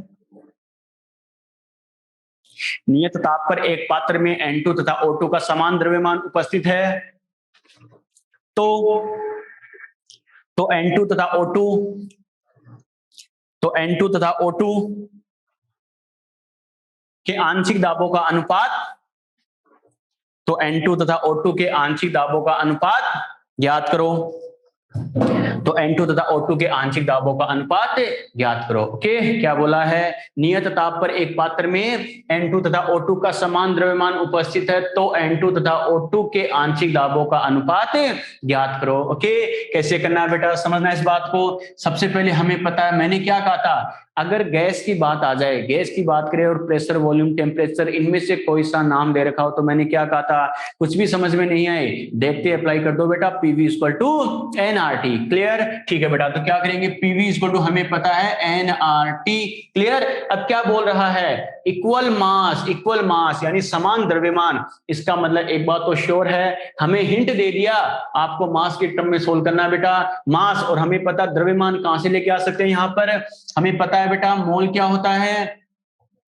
नियत ताप पर एक पात्र में N2 तथा O2 का समान द्रव्यमान उपस्थित है, तो N2 तथा O2 के आंशिक दाबों का अनुपात, तो N2 तथा O2 के आंशिक दाबों का अनुपात ज्ञात करो। तो N2 तथा O2 के आंशिक दाबों का अनुपात ज्ञात करो। ओके, क्या बोला है? नियत ताप पर एक पात्र में N2 तथा O2 का समान द्रव्यमान उपस्थित है, तो N2 तथा O2 के आंशिक दाबों का अनुपात ज्ञात करो। ओके, कैसे करना है बेटा, समझना इस बात को। सबसे पहले हमें पता है, मैंने क्या कहा था, अगर गैस की बात आ जाए, गैस की बात करें और प्रेशर, वॉल्यूम, टेम्परेचर, इनमें से कोई सा नाम दे रखा हो, तो मैंने क्या कहा था, कुछ भी समझ में नहीं आए, देखते अप्लाई कर दो बेटा, PV equal to nRT। Clear? ठीक है बेटा, तो क्या करेंगे, PV इक्वल टू हमें पता है nRT। क्लियर? अब क्या बोल रहा है, इक्वल मास यानी समान द्रव्यमान। इसका मतलब एक बात तो श्योर है, हमें हिंट दे दिया, आपको मास के टर्म में सोल्व करना है बेटा, मास, और हमें पता द्रव्यमान कहां से लेके आ सकते हैं, यहां पर हमें पता है बेटा मोल क्या होता है,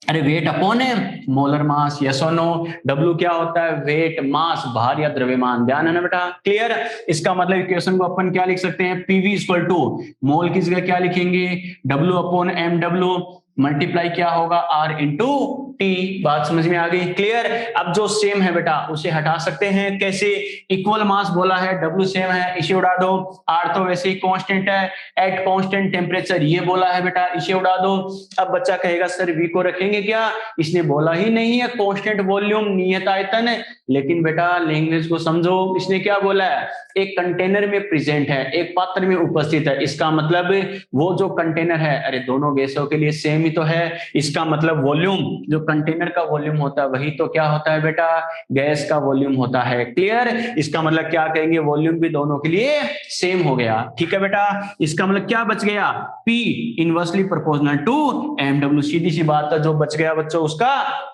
अरे weight upon molar mass, yes और नो। W क्या होता है, वेट, मास, भार या द्रव्यमान, ध्यान है ना बेटा। क्लियर? इसका मतलब इक्वेशन को अपन क्या लिख सकते हैं, PV इक्वल टू मोल की जगह क्या लिखेंगे, W अपॉन MW मल्टीप्लाई क्या होगा, R इंटू T। बात समझ में आ गई? क्लियर? अब जो सेम है बेटा उसे हटा सकते हैं, कैसे, इक्वल मास बोला है, W सेम है, इसे उड़ा दो, R तो वैसे ही कांस्टेंट है, एट कांस्टेंट टेम्परेचर ये बोला है बेटा, इसे उड़ा दो। अब बच्चा कहेगा सर V को रखेंगे क्या, इसने बोला ही नहीं है कांस्टेंट वॉल्यूम नियत आयतन, लेकिन बेटा लैंग्वेज को समझो, इसने क्या बोला है, एक कंटेनर में प्रेजेंट है, एक पात्र में उपस्थित है, इसका मतलब वो जो कंटेनर है, अरे दोनों गैसों के लिए सेम ही तो है, इसका मतलब वॉल्यूम, जो कंटेनर का वॉल्यूम होता है वही तो क्या होता है बेटा, गैस का वॉल्यूम होता है। क्लियर? इसका मतलब क्या कहेंगे, वॉल्यूम भी दोनों के लिए सेम हो गया। ठीक है बेटा, इसका मतलब क्या बच गया, P inversely proportional to MW। सीधी सी बात है, जो बच गया बच्चों उसका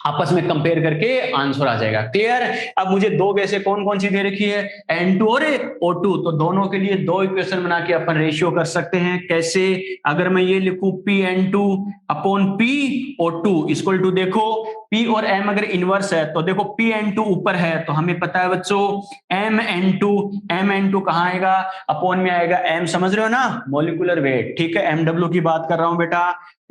आपस में कंपेयर करके आंसर आ जाएगा। क्लियर? अब मुझे दो गैसें कौन कौन सी दे रखी है, N2 और O2, तो दोनों के लिए दो इक्वेशन बना के अपन रेशियो कर सकते हैं। कैसे? अगर मैं ये लिखूं PN2 upon PO2 equal to, देखो P और M अगर इनवर्स है तो देखो P/N2 ऊपर है तो हमें पता है बच्चों M/N2 कहाँ आएगा, अपॉन में आएगा M, समझ रहे हो ना, मॉलिक्यूलर वेट, ठीक है, MW की बात कर रहा हूं बेटा।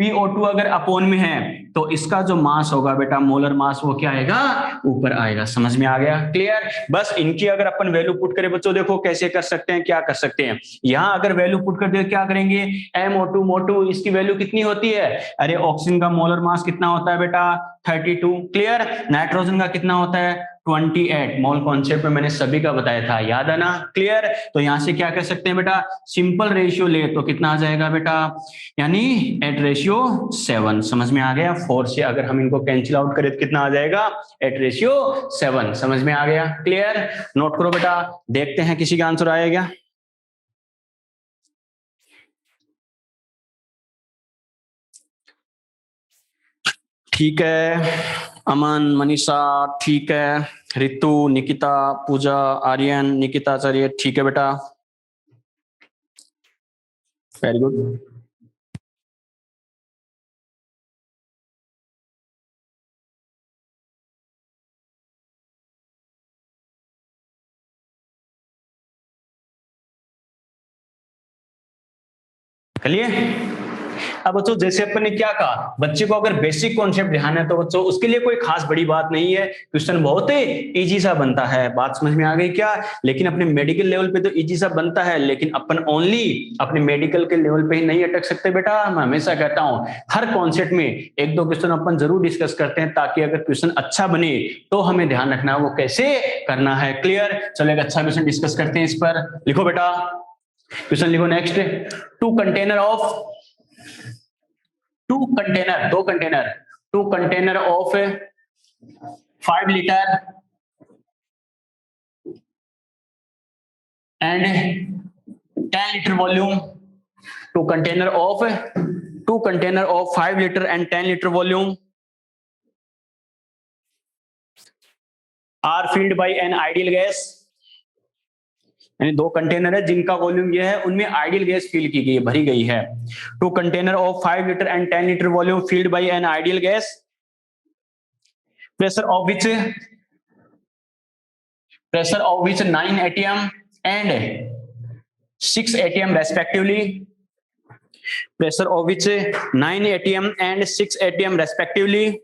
PO2 अगर अपॉन में है तो इसका जो मास होगा बेटा, मोलर मास, वो क्या आएगा, ऊपर आएगा, समझ में आ गया, क्लियर। बस इनकी अगर अपन वैल्यू पुट करें बच्चों, देखो कैसे कर सकते हैं, क्या कर सकते हैं, यहां अगर वैल्यू पुट कर दे क्या करेंगे, MO2 इसकी वैल्यू कितनी होती है, अरे ऑक्सीजन का मोलर मास कितना होता है बेटा 32, क्लियर। नाइट्रोजन का कितना होता है 28, मोल कॉन्सेप्ट में मैंने सभी का बताया था, याद है ना, क्लियर। तो यहां से क्या कर सकते हैं बेटा, सिंपल रेशियो ले तो कितना आ जाएगा बेटा, यानी एट रेशियो 7, समझ में आ गया। 4 से अगर हम इनको कैंसिल आउट करें तो कितना आ जाएगा, एट रेशियो 7, समझ में आ गया, क्लियर। नोट करो बेटा, देखते हैं किसी का आंसर आएगा। ठीक है, अमन, मनीषा, ठीक है, रितु, निकिता, पूजा, आर्यन, निकिता आचार्य, ठीक है बेटा, वेरी गुड। चलिए, अब बच्चों जैसे अपन ने क्या कहा, बच्चे को अगर बेसिक कॉन्सेप्ट ध्यान है तो बच्चों उसके लिए कोई खास बड़ी बात नहीं है, क्वेश्चन बहुत ही इजी सा बनता है, बात समझ में आ गई क्या। लेकिन अपने मेडिकल लेवल पे तो इजी सा बनता है, लेकिन अपन ओनली अपने मेडिकल के लेवल पे ही नहीं अटक सकते बेटा। मैं हमेशा कहता हूं हर कॉन्सेप्ट में एक दो क्वेश्चन अपन जरूर डिस्कस करते हैं, ताकि अगर क्वेश्चन अच्छा बने तो हमें ध्यान रखना है वो कैसे करना है, क्लियर। चलो एक अच्छा क्वेश्चन डिस्कस करते हैं, इस पर लिखो बेटा, क्वेश्चन लिखो next. Two container of two container of 5 litre and 10 litre volume, two container of 5 litre and 10 litre volume are filled by an ideal gas, यानी दो कंटेनर है जिनका वॉल्यूम ये है, उनमें आइडियल गैस फील की गई, भरी गई है। Two container of 5 litre and 10 litre volume filled by an ideal gas, pressure of which 9 atm and 6 atm respectively, pressure of which 9 atm and 6 atm respectively,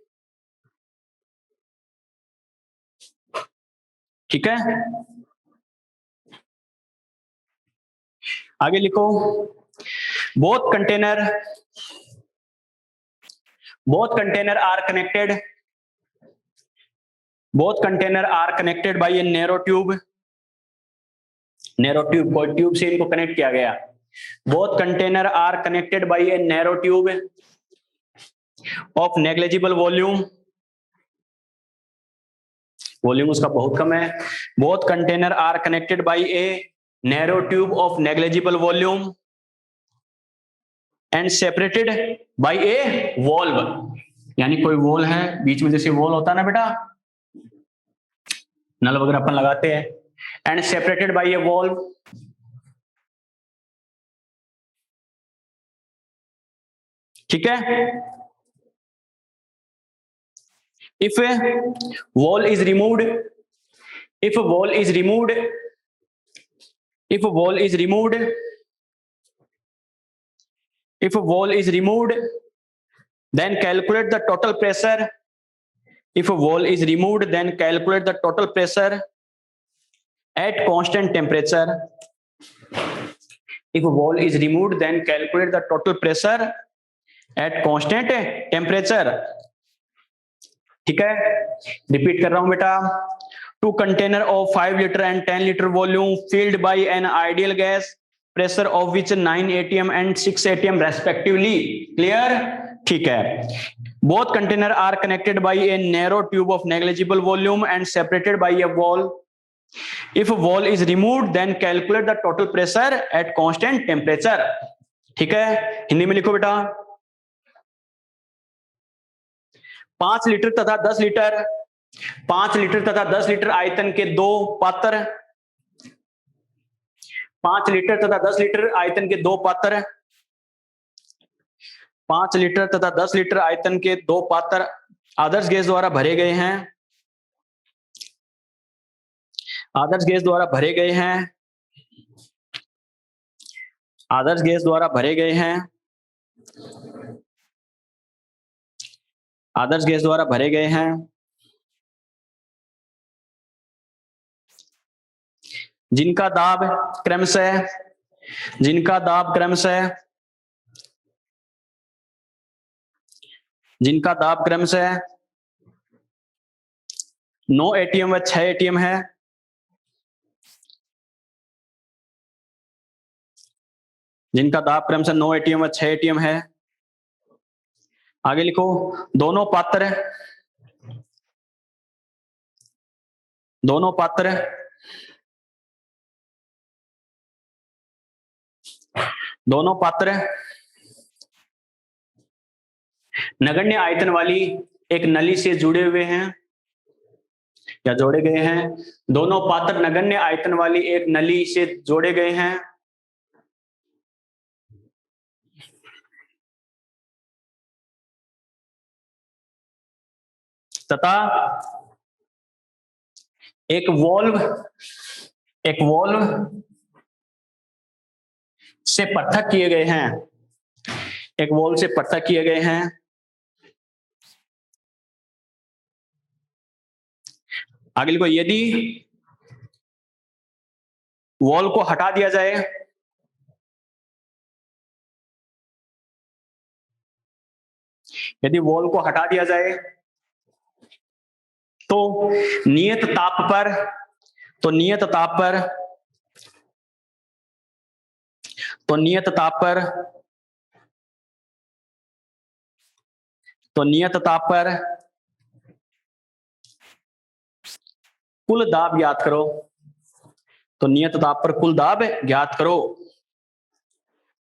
ठीक है। आगे लिखो, both container are connected by a narrow tube, कोई tube से इनको connect किया गया। Both container are connected by a narrow tube of negligible volume, volume उसका बहुत कम है। Both container are connected by a narrow tube of negligible volume and separated by a valve, यानी कोई वॉल है बीच में, जैसे वॉल होता है ना बेटा, नल वगैरह अपन लगाते हैं, and separated by a valve, ठीक है। if a wall is removed if a wall is removed then calculate the total pressure, if a wall is removed then calculate the total pressure at constant temperature, if a wall is removed then calculate the total pressure at constant temperature, ठीक है। Repeat कर रहा हूं बेटा, two container of 5 litre and 10 litre volume filled by an ideal gas, pressure of which 9 atm and 6 atm respectively, clear, ठीक है। Both container are connected by a narrow tube of negligible volume and separated by a wall, if wall is removed then calculate the total pressure at constant temperature, ठीक है। हिंदी में लिखो बेटा, 5 litre तथा 10 litre 5 litre तथा 10 litre आयतन के दो पात्र, 5 लीटर तथा 10 लीटर आयतन के दो पात्र, 5 लीटर तथा 10 लीटर आयतन के दो पात्र आदर्श गैस द्वारा भरे गए हैं, आदर्श गैस द्वारा भरे गए हैं, आदर्श गैस द्वारा भरे गए हैं, आदर्श गैस द्वारा भरे गए हैं, जिनका दाब क्रमशः, जिनका दाब क्रमशः, जिनका दाब क्रमशः 9 एटीएम व 6 एटीएम है, जिनका दाब क्रमशः 9 एटीएम व 6 एटीएम है। आगे लिखो, दोनों पात्र, दोनों पात्र दोनों पात्र नगण्य आयतन वाली एक नली से जुड़े हुए हैं या जोड़े गए हैं। दोनों पात्र नगण्य आयतन वाली एक नली से जोड़े गए हैं तथा एक वॉल्व से पृथक किए गए हैं, एक वॉल्व से पृथक किए गए हैं। आगे लिखो, यदि वॉल्व को हटा दिया जाए, यदि वॉल्व को हटा दिया जाए तो नियत ताप पर, तो नियत ताप पर, तो नियत ताप पर, तो नियत ताप पर कुल दाब ज्ञात करो, तो नियत ताप पर कुल दाब ज्ञात करो,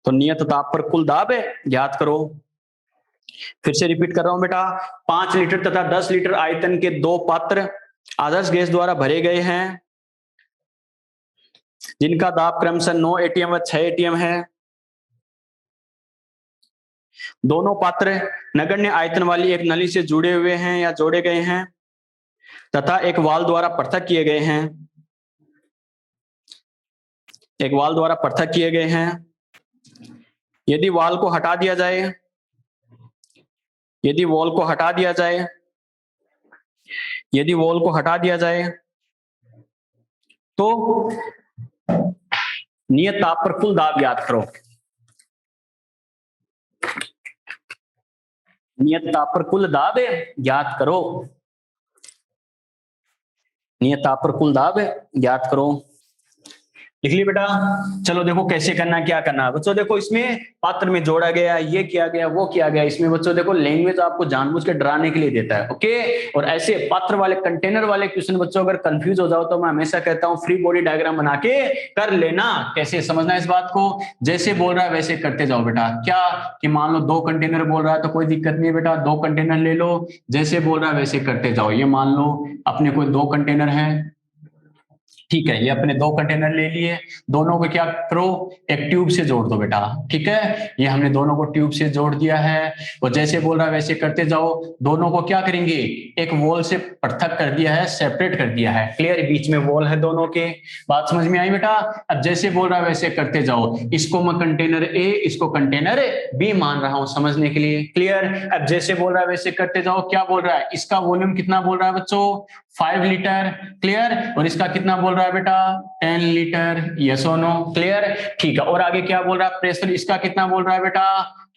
तो नियत ताप पर कुल दाब ज्ञात करो। फिर से रिपीट कर रहा हूं बेटा, 5 लीटर तथा 10 लीटर आयतन के 2 पात्र आदर्श गैस द्वारा भरे गए हैं, जिनका दाब क्रमशः 9 एटीएम व 6 एटीएम है। दोनों पात्र नगण्य आयतन वाली एक नली से जुड़े हुए हैं या जोड़े गए हैं तथा एक वाल्व द्वारा पृथक किए गए हैं, एक वाल्व द्वारा पृथक किए गए हैं। यदि वाल्व को हटा दिया जाए, यदि वॉल को हटा दिया जाए, यदि वॉल को हटा दिया जाए तो नियत ताप पर कुल दाब ज्ञात करो, नियत ताप पर कुल दाब ज्ञात करो, नियत ताप पर कुल दाब ज्ञात करो। लिख लिया बेटा। चलो देखो कैसे करना, क्या करना है बच्चों। देखो इसमें पात्र में जोड़ा गया, ये किया गया, वो किया गया। इसमें बच्चों देखो लैंग्वेज आपको जानबूझ के डराने के लिए देता है, ओके। और ऐसे पात्र वाले, कंटेनर वाले क्वेश्चन बच्चों अगर कंफ्यूज हो जाओ तो मैं हमेशा कहता हूँ फ्री बॉडी डायग्राम बना के कर लेना। कैसे समझना है इस बात को, जैसे बोल रहा है वैसे करते जाओ बेटा। क्या कि मान लो 2 कंटेनर बोल रहा है तो कोई दिक्कत नहीं है बेटा, 2 कंटेनर ले लो, जैसे बोल रहा है वैसे करते जाओ। ये मान लो अपने कोई 2 कंटेनर है, ठीक है, ये अपने 2 कंटेनर ले लिए, दोनों को क्या करो, एक ट्यूब से जोड़ दो बेटा, ठीक है। ये हमने दोनों को ट्यूब से जोड़ दिया है और जैसे बोल रहा है वैसे करते जाओ। दोनों को क्या करेंगे, एक वॉल से पृथक कर दिया है, सेपरेट कर दिया है, क्लियर। बीच में वॉल है दोनों के, बात समझ में आई बेटा। अब जैसे बोल रहा है वैसे करते जाओ। इसको मैं कंटेनर ए, इसको कंटेनर बी मान रहा हूं समझने के लिए, क्लियर। अब जैसे बोल रहा है वैसे करते जाओ। क्या बोल रहा है, इसका वॉल्यूम कितना बोल रहा है बच्चों, 5 लीटर, क्लियर। और इसका कितना बोल रहा है बेटा, 10 लीटर, यस और नो, क्लियर, ठीक है। और आगे क्या बोल रहा है, प्रेशर इसका कितना बोल रहा है बेटा,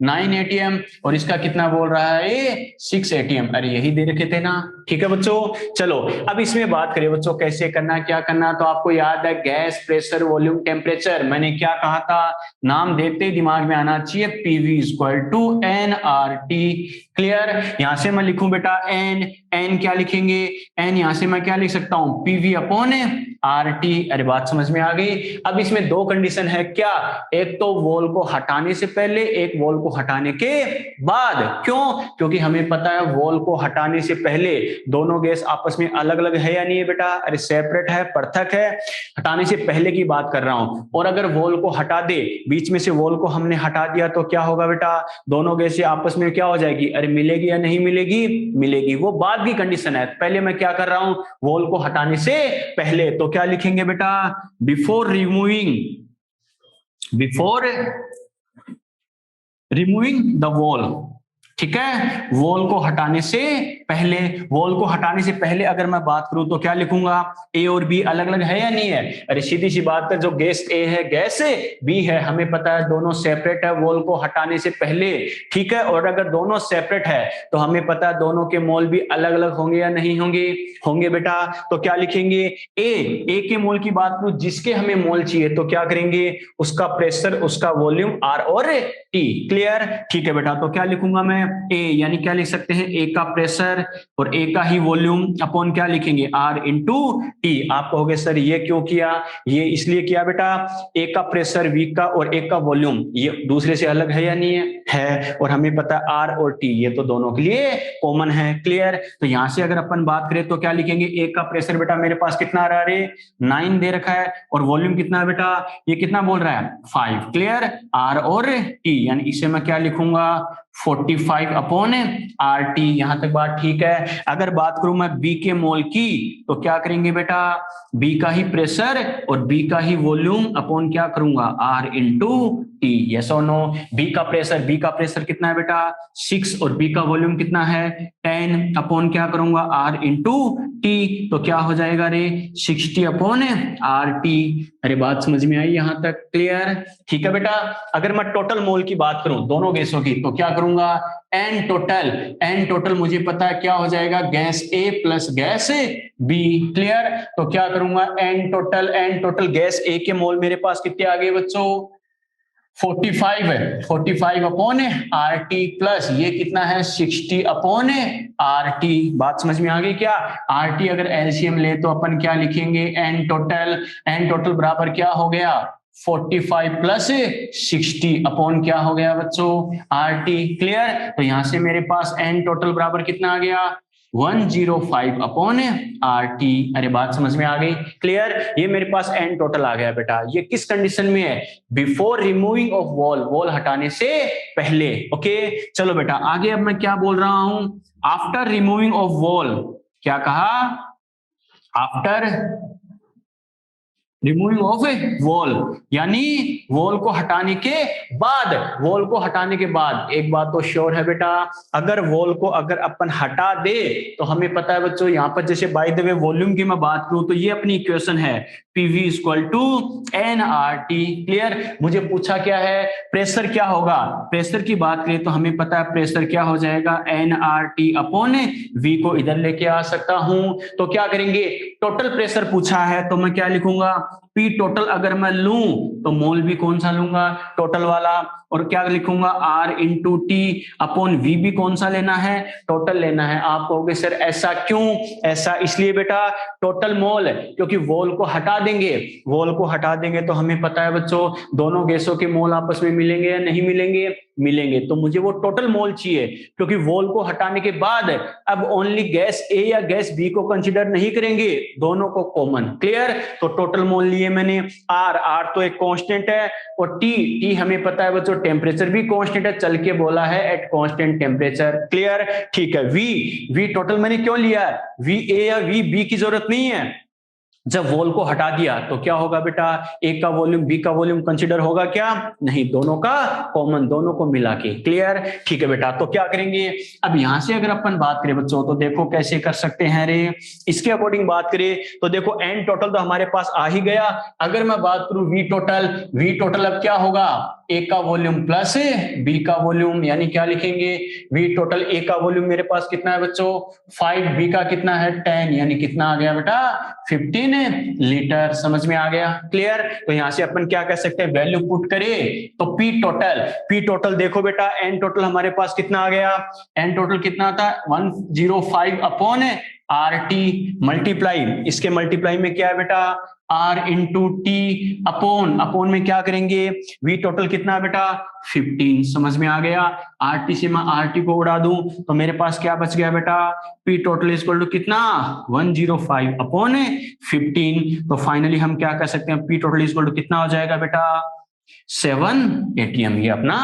9 एटीएम, और इसका कितना बोल रहा है, 6 एटीएम। अरे यही दे रखे थे ना, ठीक है बच्चों। चलो अब इसमें बात करें बच्चों कैसे करना, क्या करना। तो आपको याद है गैस, प्रेशर, वॉल्यूम, टेम्परेचर। मैंने क्या कहा था, नाम देखते ही दिमाग में आना चाहिए, PV equal to nRT, clear. यहां से मैं लिखूं बेटा n क्या लिखेंगे, n यहां से मैं क्या लिख सकता हूं, पीवी अपॉन RT। अरे बात समझ में आ गई। अब इसमें 2 कंडीशन है, क्या, एक तो वॉल को हटाने से पहले, एक वॉल को को हटाने के बाद। क्यों? क्योंकि हमें पता है वॉल को हटाने से पहले दोनों गैस आपस में अलग अलग है या नहीं है बेटा? अरे सेपरेट है, पृथक है। हटाने से पहले की बात कर रहा हूं। और अगर वॉल को हटा दे, बीच में से वॉल को हमने हटा दिया तो क्या होगा बेटा? दोनों गैसें आपस में क्या हो जाएगी? अरे मिलेगी या नहीं मिलेगी? मिलेगी। वो बाद की कंडीशन है, पहले मैं क्या कर रहा हूं? वॉल को हटाने से पहले। तो क्या लिखेंगे बेटा? Before removing the wall. ठीक है, वॉल को हटाने से पहले। वॉल को हटाने से पहले अगर मैं बात करूं तो क्या लिखूंगा? ए और बी अलग अलग है या नहीं है? अरे सीधी सी बात है, जो गैस ए है गैस बी है, हमें पता है दोनों सेपरेट है वॉल को हटाने से पहले। ठीक है, और अगर दोनों सेपरेट है तो हमें पता है दोनों के मोल भी अलग अलग होंगे या नहीं होंगे? होंगे बेटा। तो क्या लिखेंगे? ए के मोल की बात करूं, जिसके हमें मोल चाहिए तो क्या करेंगे? उसका प्रेशर, उसका वॉल्यूम आर और टी। क्लियर? ठीक है बेटा, तो क्या लिखूंगा मैं? ए यानी क्या लिख सकते हैं? ए का प्रेशर और ए का ही वॉल्यूम अपॉन क्या लिखेंगे? R into T. आप कहोगे सर ये क्यों किया? ये इसलिए किया बेटा, ए का प्रेशर, वी का और ए का वॉल्यूम ये दूसरे से अलग है या नहीं है? है। और हमें पता है आर और टी ये तो दोनों के लिए कॉमन है। क्लियर? तो यहां से अगर अपन बात करें तो क्या लिखेंगे? ए का प्रेशर बेटा मेरे पास कितना आ रहा है? 9 दे रखा है। और वॉल्यूम कितना है बेटा? ये कितना बोल रहा है? 5। क्लियर? आर और टी, यानी इसे मैं क्या लिखूंगा? 45 अपॉन आर टी। यहां तक बात ठीक है। अगर बात करूं मैं बी के मोल की तो क्या करेंगे बेटा? बी का ही प्रेशर और बी का ही वॉल्यूम अपॉन क्या करूंगा? R into T. यस और नो? बी का प्रेशर कितना है बेटा? 6 और बी का वॉल्यूम कितना है? 10 अपॉन क्या करूंगा? R into T. तो क्या हो जाएगा रे? 60 अपॉन आर टी। अरे बात समझ में आई यहां तक? क्लियर? ठीक है बेटा, अगर मैं टोटल मोल की बात करूं दोनों गैसों की तो क्या करूंगा? एन टोटल मुझे पता है क्या हो जाएगा? गैस ए प्लस गैस बी। क्लियर? तो क्या करूंगा? एन टोटल गैस ए के मोल मेरे पास कितने आ गए बच्चों? 45 है। 45 अपॉन आर टी प्लस ये कितना है? 60 अपॉन आर टी। बात समझ में आ गई क्या? आर टी अगर एलसीएम ले तो अपन क्या लिखेंगे? एन टोटल बराबर क्या हो गया? 45 प्लस 60 अपॉन क्या हो गया बच्चों? Are T. क्लियर? तो यहां से मेरे पास एन टोटल बराबर कितना आ गया? 105 अपॉन आर टी। अरे बात समझ में आ गई? क्लियर? ये मेरे पास एन टोटल आ गया बेटा। ये किस कंडीशन में है? बिफोर रिमूविंग ऑफ वॉल हटाने से पहले। ओके, चलो बेटा आगे अब मैं क्या बोल रहा हूं? After removing of wall. क्या कहा? आफ्टर रिमूविंग ऑफ वॉल, यानी वॉल को हटाने के बाद। वॉल को हटाने के बाद एक बात तो श्योर है बेटा, अगर वॉल को अगर अपन हटा दे तो हमें पता है बच्चों, यहां पर जैसे बाय द वे वॉल्यूम की मैं बात करूं तो ये अपनी इक्वेशन है PV equal to N R T. Clear? मुझे पूछा क्या है? प्रेशर क्या होगा? प्रेशर की बात करें तो हमें पता है प्रेशर क्या हो जाएगा? N R T upon V को इधर लेके आ सकता हूं। तो क्या करेंगे? टोटल प्रेशर पूछा है तो मैं क्या लिखूंगा? पी टोटल अगर मैं लूं तो मोल भी कौन सा लूंगा? टोटल वाला। और क्या लिखूंगा? R into T upon V भी कौन सा लेना है? टोटल लेना है। आप कहोगे सर ऐसा क्यों? ऐसा इसलिए बेटा, टोटल मोल, क्योंकि वॉल को हटा देंगे। वॉल को हटा देंगे तो हमें पता है बच्चों दोनों गैसों के मोल आपस में मिलेंगे या नहीं मिलेंगे? मिलेंगे। तो मुझे वो टोटल मोल चाहिए, क्योंकि वॉल को हटाने के बाद अब ओनली गैस ए या गैस बी को कंसीडर नहीं करेंगे, दोनों को कॉमन। क्लियर? तो टोटल मोल लिए मैंने। आर तो एक कांस्टेंट है, और टी हमें पता है बच्चों टेम्परेचर भी कांस्टेंट है, चल के बोला है एट कांस्टेंट टेम्परेचर। क्लियर? ठीक है। वी टोटल मैंने क्यों लिया है? वी ए या वी बी की जरूरत नहीं है। जब वॉल को हटा दिया तो क्या होगा बेटा? ए का वॉल्यूम बी का वॉल्यूम कंसीडर होगा क्या? नहीं, दोनों का कॉमन, दोनों को मिला के। क्लियर? ठीक है बेटा, तो क्या करेंगे अब यहां से अगर अपन बात करें बच्चों तो देखो कैसे कर सकते हैं रे। इसके अकॉर्डिंग बात करें तो देखो एन टोटल तो हमारे पास आ ही गया। अगर मैं बात करूं वी टोटल अब क्या होगा? ए का वॉल्यूम प्लस बी का वॉल्यूम, यानी क्या लिखेंगे? वी टोटल ए का वॉल्यूम मेरे पास कितना है बच्चों? 5, बी का कितना है? 10, यानी कितना आ गया बेटा? 15 लीटर। समझ में आ गया? क्लियर? तो यहां से अपन क्या कह सकते हैं? वैल्यू पुट करें तो पी टोटल देखो बेटा, एन टोटल हमारे पास कितना आ गया? एन टोटल कितना था? 105 अपॉन आर टी मल्टीप्लाई, इसके मल्टीप्लाई में क्या है बेटा? R into T upon, upon में क्या करेंगे, V टोटल कितना है बेटा 15, समझ में आ गया। RT से मैं RT को उड़ा दूं तो मेरे पास क्या बच गया बेटा, P total is equal to कितना 105 अपॉन 15। तो फाइनली हम क्या कर सकते हैं, P total is equal to कितना हो जाएगा बेटा 7 ATM। ये अपना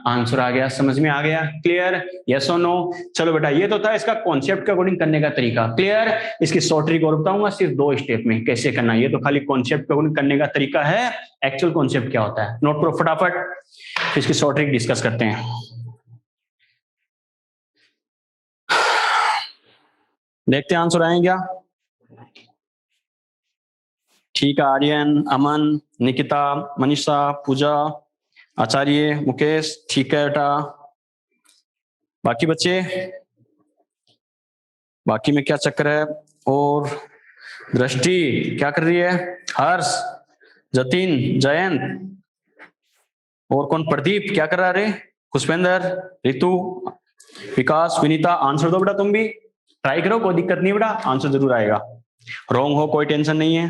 आंसर आ गया, समझ में आ गया, क्लियर, यस और नो। चलो बेटा ये तो था इसका कॉन्सेप्ट के अकॉर्डिंग करने का तरीका, क्लियर। इसकी शॉर्ट ट्रिक और बताऊंगा सिर्फ 2 स्टेप में कैसे करना है। ये तो खाली कॉन्सेप्ट के अकॉर्डिंग करने का तरीका है, एक्चुअल कॉन्सेप्ट क्या होता है नोट करो फटाफट, फिर इसकी शॉर्ट ट्रिक डिस्कस करते हैं। देखते हैं आंसर आएंगे क्या। ठीक है, आर्यन, अमन, निकिता, मनीषा, पूजा, आचार्य, मुकेश, ठीक है बेटा। बाकी बच्चे, बाकी में क्या चक्कर है, और दृष्टि क्या कर रही है, हर्ष, जतिन, जयंत, और कौन, प्रदीप क्या कर रहा है, रे पुष्पेंद्र, रितु, विकास, विनीता, आंसर दो बेटा, तुम भी ट्राई करो, कोई दिक्कत नहीं बेटा, आंसर जरूर आएगा, रॉन्ग हो कोई टेंशन नहीं है।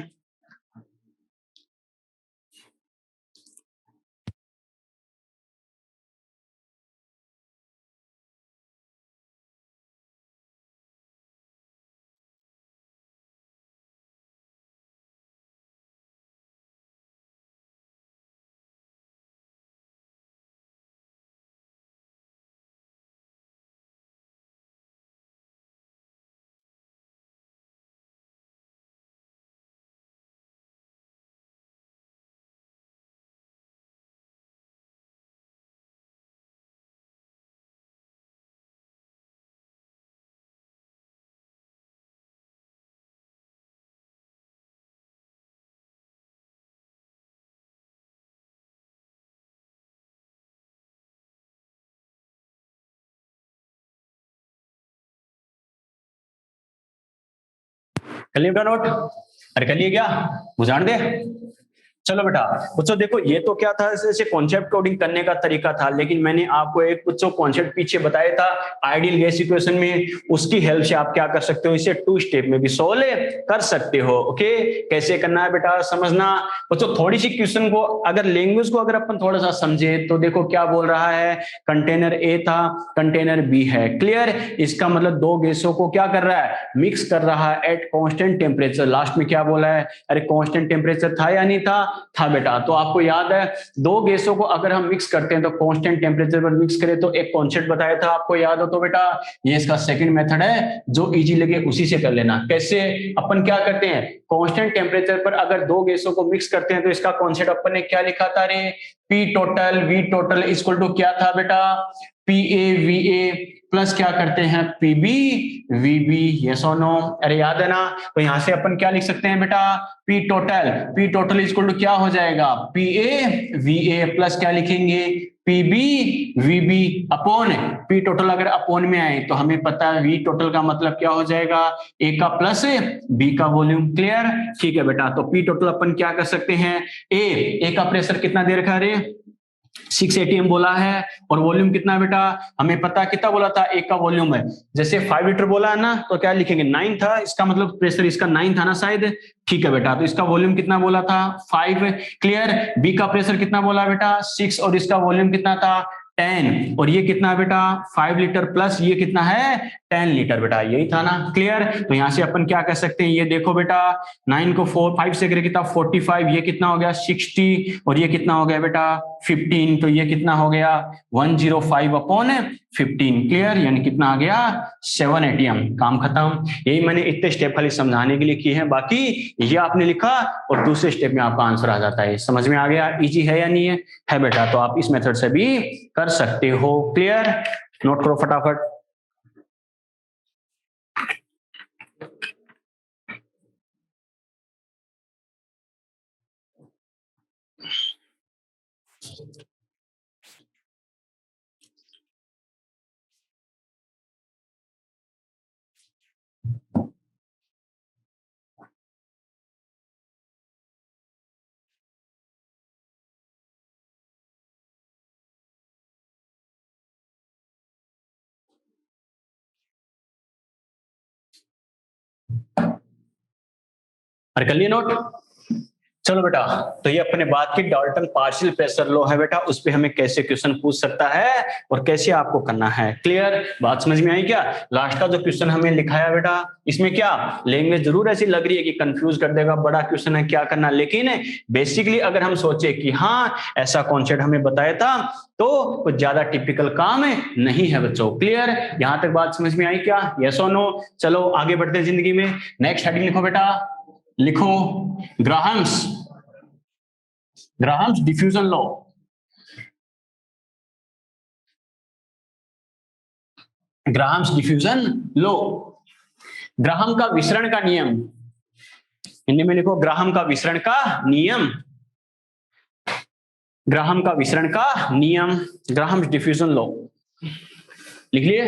कर लिया बेटा नोट, अरे कर लिए क्या, बुझाड़ दे। चलो बेटा बच्चों देखो, ये तो क्या था, जैसे कॉन्सेप्ट कोडिंग करने का तरीका था, लेकिन मैंने आपको एक बच्चों कॉन्सेप्ट पीछे बताया था आइडियल गैस इक्वेशन में, उसकी हेल्प से आप क्या कर सकते हो, इसे 2 स्टेप में भी सोल्व कर सकते हो। ओके, कैसे करना है बेटा समझना बच्चों। थोड़ी सी क्वेश्चन को अगर लैंग्वेज को अगर अपन थोड़ा सा समझे तो देखो क्या बोल रहा है, कंटेनर ए था, कंटेनर बी है, क्लियर। इसका मतलब 2 गैसों को क्या कर रहा है, मिक्स कर रहा है एट कांस्टेंट टेम्परेचर। लास्ट में क्या बोला है, अरे कांस्टेंट टेम्परेचर था या नहीं था बेटा। तो आपको याद है 2 गैसों को अगर हम मिक्स करते हैं तो कांस्टेंट टेम्परेचर पर मिक्स करें तो एक कॉन्सेप्ट बताया था, आपको याद हो तो बेटा ये इसका सेकंड मेथड है, जो इजी लगे उसी से कर लेना। कैसे, अपन क्या करते हैं, कांस्टेंट टेम्परेचर पर अगर 2 गैसों को मिक्स करते हैं तो इसका कॉन्सेप्ट अपन ने क्या लिखा था रे, P total V total equal to क्या था बेटा, P A V A plus क्या करते हैं पीबी वीबी, यस और नो, अरे याद है ना। तो यहां से अपन क्या लिख सकते हैं बेटा, पी टोटल इक्वल टू क्या हो जाएगा, P A V A plus क्या लिखेंगे, पीबी वीबी अपॉन, पी टोटल अगर अपॉन में आए तो हमें पता है वी टोटल का मतलब क्या हो जाएगा, ए का प्लस बी का वॉल्यूम, क्लियर। ठीक है बेटा, तो पी टोटल अपन क्या कर सकते हैं, ए का प्रेशर कितना दे रखा है, 6 ATM बोला है, और वॉल्यूम कितना है बेटा, हमें पता कितना बोला था, एक का वॉल्यूम है, जैसे 5 लीटर बोला है ना, तो क्या लिखेंगे 9 था, इसका मतलब प्रेशर इसका 9 था ना शायद। ठीक है बेटा, तो इसका वॉल्यूम कितना बोला था 5, क्लियर। बी का प्रेशर कितना बोला बेटा 6, और इसका वॉल्यूम कितना था 10, और ये कितना बेटा 5 लीटर प्लस ये कितना है 10 लीटर बेटा, यही था ना, क्लियर। तो यहां से अपन क्या कर सकते हैं, ये देखो बेटा 9 को 5 से करें कितना 45, ये कितना हो गया 60, और ये कितना हो गया बेटा 15, तो ये कितना हो गया 105 अपॉन 15, क्लियर, यानी कितना आ गया 7 ATM, काम खत्म। यही मैंने इतने स्टेप खाली समझाने के लिए किए हैं, बाकी ये आपने लिखा और दूसरे स्टेप में आपका आंसर आ जाता है, समझ में आ गया, इजी है या नहीं है बेटा। तो आप इस मेथड से भी कर सकते हो, क्लियर, नोट करो फटाफट। अरे कर लिए नोट, चलो बेटा, तो ये अपने बात की डाल्टन पार्शियल प्रेशर लॉ है बेटा, उस पे हमें कैसे क्वेश्चन पूछ सकता है और कैसे आपको करना है। क्लियर, बात समझ में आई क्या? लास्ट का जो क्वेश्चन हमें लिखाया बेटा, इसमें क्या लैंग्वेज जरूर ऐसी लग रही है कि कंफ्यूज कर देगा, बड़ा क्वेश्चन है क्या करना, लेकिन बेसिकली अगर हम सोचे कि हाँ ऐसा कॉन्सेप्ट हमें बताया था तो कुछ ज्यादा टिपिकल काम नहीं है बच्चों। क्लियर, यहां तक बात समझ में आई क्या? यस और नो? चलो आगे बढ़ते हैं जिंदगी में। नेक्स्ट हेडिंग लिखो बेटा, लिखो Graham's diffusion law. Graham's diffusion law, Graham का विसरण का नियम, हिंदी में लिखो ग्राहम का विसरण का नियम, ग्राहम का विसरण का नियम, ग्राहम्स डिफ्यूजन लॉ लिख लिए।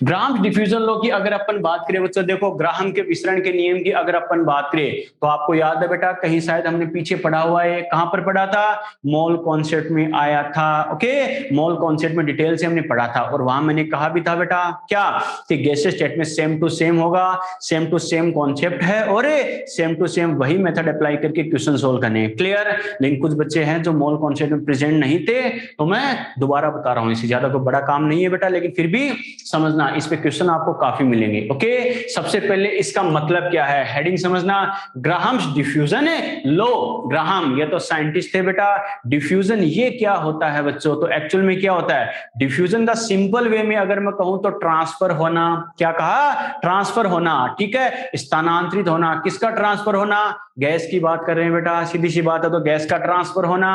ग्राहम्स डिफ्यूजन लॉ की अगर अपन बात करें बच्चों, देखो ग्राहम के विसरण के नियम की अगर अपन बात करें तो आपको याद है बेटा, कहीं शायद हमने पीछे पढ़ा हुआ है, कहां पर पढ़ा था? मोल कॉन्सेप्ट में आया था। ओके, मोल कॉन्सेप्ट में डिटेल से हमने पढ़ा था और वहां मैंने कहा भी था बेटा क्या कि गैसेस स्टेट में सेम टू सेम होगा, सेम टू सेम कॉन्सेप्ट है और सेम टू सेम वही मेथड अप्लाई करके क्वेश्चन सोल्व करने। क्लियर, लेकिन कुछ बच्चे हैं जो मोल कॉन्सेप्ट में प्रेजेंट नहीं थे, तो मैं दोबारा बता रहा हूं, इससे ज्यादा कोई बड़ा काम नहीं है बेटा, लेकिन फिर भी समझना, इस पे क्वेश्चन आपको काफी मिलेंगे। ओके, सबसे पहले इसका मतलब क्या है, हेडिंग समझना, ग्राहम्स डिफ्यूजन लो। ग्राहम ये तो साइंटिस्ट थे बेटा, डिफ्यूजन ये क्या होता है बच्चों? तो एक्चुअल में क्या होता है डिफ्यूजन का सिंपल वे में अगर मैं कहूं तो ट्रांसफर होना। क्या कहा? ट्रांसफर होना, ठीक है, स्थानांतरित होना। किसका ट्रांसफर होना? गैस की बात कर रहे हैं बेटा, सीधी सी बात है, तो गैस का ट्रांसफर होना।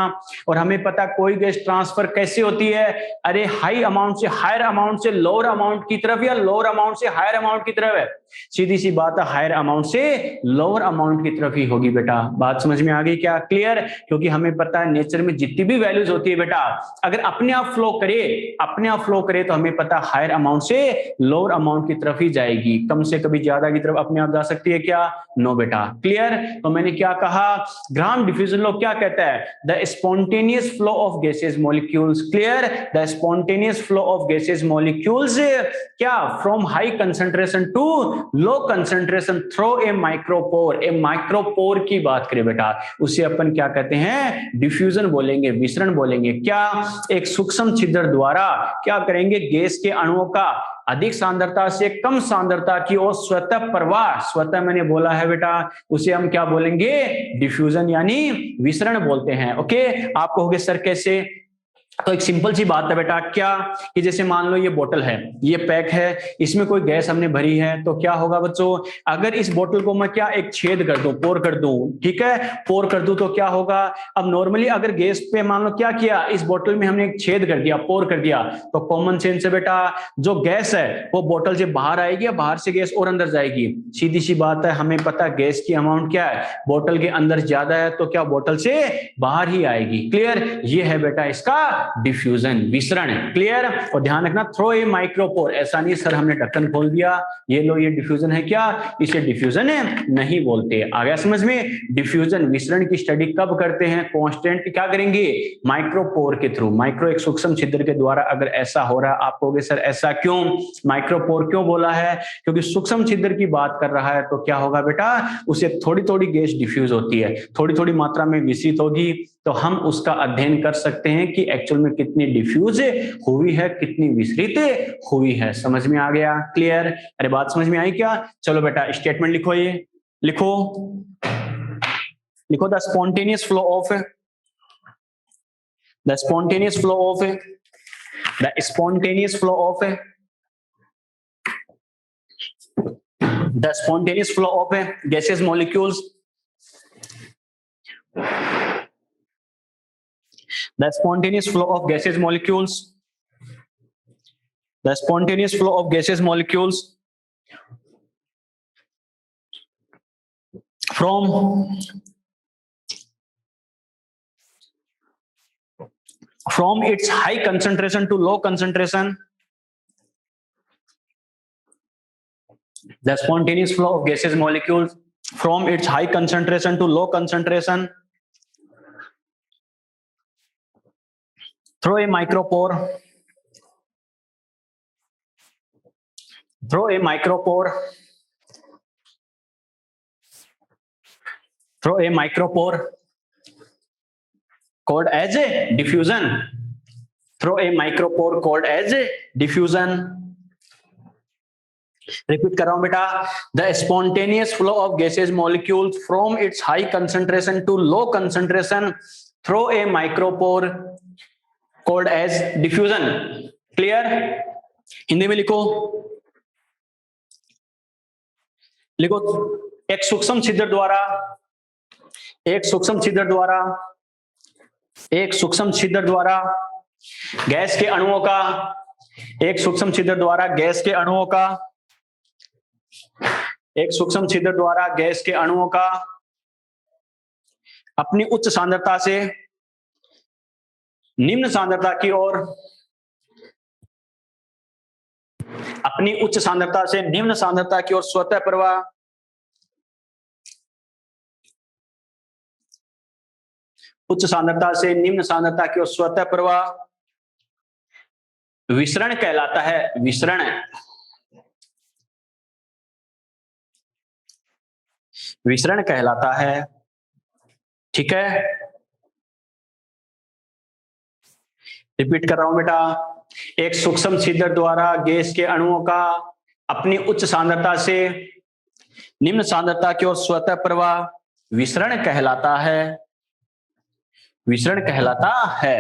और हमें पता कोई गैस ट्रांसफर कैसे होती है, अरे हाई अमाउंट से हायर अमाउंट से लोअर अमाउंट की तरफ या लोअर अमाउंट से हायर अमाउंट की तरफ है। सीधी सी बात है, हायर अमाउंट से लोअर अमाउंट की तरफ ही होगी बेटा। बात समझ में आ गई क्या? क्लियर, क्योंकि हमें पता है नेचर में जितनी भी वैल्यूज होती है बेटा, अगर अपने आप फ्लो करे, अपने आप फ्लो करे तो हमें पता हायर अमाउंट से लोअर अमाउंट की तरफ ही जाएगी, कम से कभी ज्यादा की तरफ अपने आप जा सकती है क्या? नो बेटा। क्लियर, तो मैंने क्या कहा, ग्राहम डिफ्यूजन लॉ क्या कहता है? The spontaneous flow of gases molecules. Clear, the spontaneous flow of gases molecules क्या from high concentration to low concentration through a micropore. A micropore की बात करें बेटा, उसे अपन क्या कहते हैं? डिफ्यूजन बोलेंगे, विसरण बोलेंगे। क्या? एक सूक्ष्म छिद्र द्वारा क्या करेंगे, गैस के अणुओं का अधिक सांद्रता से कम सांद्रता की ओर स्वतः प्रवाह, स्वतः मैंने बोला है बेटा, उसे हम क्या बोलेंगे? डिफ्यूजन यानी विसरण बोलते हैं। ओके, आप कहोगे सर कैसे? तो एक सिंपल सी बात है बेटा, क्या कि जैसे मान लो ये बोतल है, ये पैक है, इसमें कोई गैस हमने भरी है, तो क्या होगा बच्चों, अगर इस बोतल को मैं क्या एक छेद कर दूं, पोर कर दूं, ठीक है, पोर कर दूं तो क्या होगा? अब नॉर्मली अगर गैस पे मान लो क्या किया, इस बोतल में हमने एक छेद कर दिया, पोर कर दिया, तो कॉमन सेंस से बेटा जो गैस है वो बोतल से बाहर आएगी या बाहर से गैस और अंदर जाएगी? सीधी सी बात है, हमें पता है गैस की अमाउंट क्या है, बोतल के अंदर ज्यादा है, तो क्या बोतल से बाहर ही आएगी। क्लियर, ये है बेटा इसका डिफ्यूजन, विसरण। क्लियर, और ध्यान रखना थ्रो ए माइक्रोपोर, ऐसा नहीं सर हमने ढक्कन खोल दिया, ये लो ये डिफ्यूजन है, क्या इसे डिफ्यूजन नहीं बोलते। आ गया समझ में? डिफ्यूजन विसरण की स्टडी कब करते हैं? कांस्टेंट क्या करेंगे? माइक्रोपोर के थ्रू, माइक्रो एक सूक्ष्म छिद्र के द्वारा अगर ऐसा हो रहा है, आप कहोगे सर ऐसा क्यों, माइक्रोपोर क्यों बोला है? क्योंकि सूक्ष्म छिद्र की बात कर रहा है, तो क्या होगा बेटा, उसे थोड़ी थोड़ी गैस डिफ्यूज होती है, थोड़ी थोड़ी मात्रा में विसरित होगी, तो हम उसका अध्ययन कर सकते हैं कि एक्चुअल में कितनी डिफ्यूज हुई है, कितनी विसरित हुई है। समझ में आ गया? क्लियर, अरे बात समझ में आई क्या? चलो बेटा स्टेटमेंट लिखो, ये लिखो, लिखो the spontaneous flow of, the spontaneous flow of, the spontaneous flow of, the spontaneous flow of gaseous molecules, the spontaneous flow of gaseous molecules, the spontaneous flow of gaseous molecules from its high concentration to low concentration, the spontaneous flow of gaseous molecules from its high concentration to low concentration through a micropore, through a micropore, through a micropore called as a diffusion. Through a micropore called as a diffusion. Repeat कर रहा हूं बेटा, the spontaneous flow of gases molecules from its high concentration to low concentration through a micropore called as diffusion. Clear? Hindi में लिखो, लिखो एक सूक्ष्म छिद्र द्वारा, एक सूक्ष्म छिद्र द्वारा, एक सूक्ष्म छिद्र द्वारा गैस के अणुओं का, एक सूक्ष्म छिद्र द्वारा गैस के अणुओं का, एक सूक्ष्म छिद्र द्वारा गैस के अणुओं का अपनी उच्च सांद्रता से निम्न सांद्रता की ओर, अपनी उच्च सांद्रता से निम्न सांद्रता की ओर स्वतः प्रवाह, उच्च सांद्रता से निम्न सांद्रता की ओर स्वतः प्रवाह विसरण कहलाता है. विसरण, विसरण कहलाता है. ठीक है, रिपीट कर रहा हूं बेटा, एक सूक्ष्म छिद्र द्वारा गैस के अणुओं का अपनी उच्च सांद्रता से निम्न सांद्रता की ओर स्वतः प्रवाह विसरण कहलाता है. विसरण कहलाता है.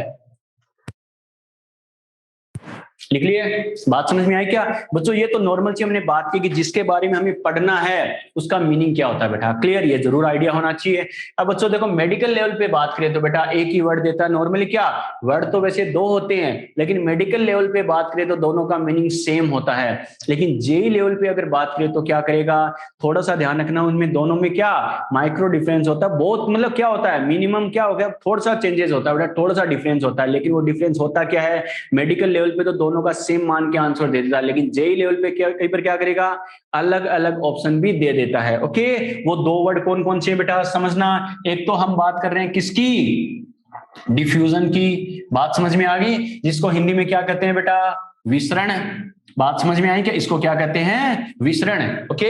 लिख लिए? बात समझ में आई क्या बच्चों? ये तो नॉर्मल चीज हमने बात की कि जिसके बारे में हमें पढ़ना है उसका मीनिंग क्या होता है बेटा. क्लियर? ये जरूर आइडिया होना चाहिए. अब बच्चों देखो, मेडिकल लेवल पे बात करें तो बेटा एक ही वर्ड देता है नॉर्मली. क्या वर्ड तो वैसे दो होते हैं, लेकिन मेडिकल लेवल पे बात करें तो दोनों का मीनिंग सेम होता है. लेकिन जेई लेवल पे अगर बात करें तो क्या करेगा, थोड़ा सा ध्यान रखना, उनमें दोनों में क्या माइक्रो डिफरेंस होता है. बहुत मतलब क्या होता है, मिनिमम क्या हो गया, थोड़ा सा चेंजेस होता है बेटा, थोड़ा सा डिफरेंस होता है. लेकिन वो डिफरेंस होता क्या है, मेडिकल लेवल पे तो दोनों का सेम मान के आंसर दे देता है, लेकिन जेई लेवल पे क्या कई बार क्या करेगा, अलग अलग ऑप्शन भी दे देता है. ओके, वो दो वर्ड कौन कौन से बेटा समझना. एक तो हम बात कर रहे हैं किसकी, डिफ्यूजन की. बात समझ में आ गई? जिसको हिंदी में क्या कहते हैं बेटा, विसरण. बात समझ में आई क्या? इसको क्या कहते हैं, विसरण. ओके,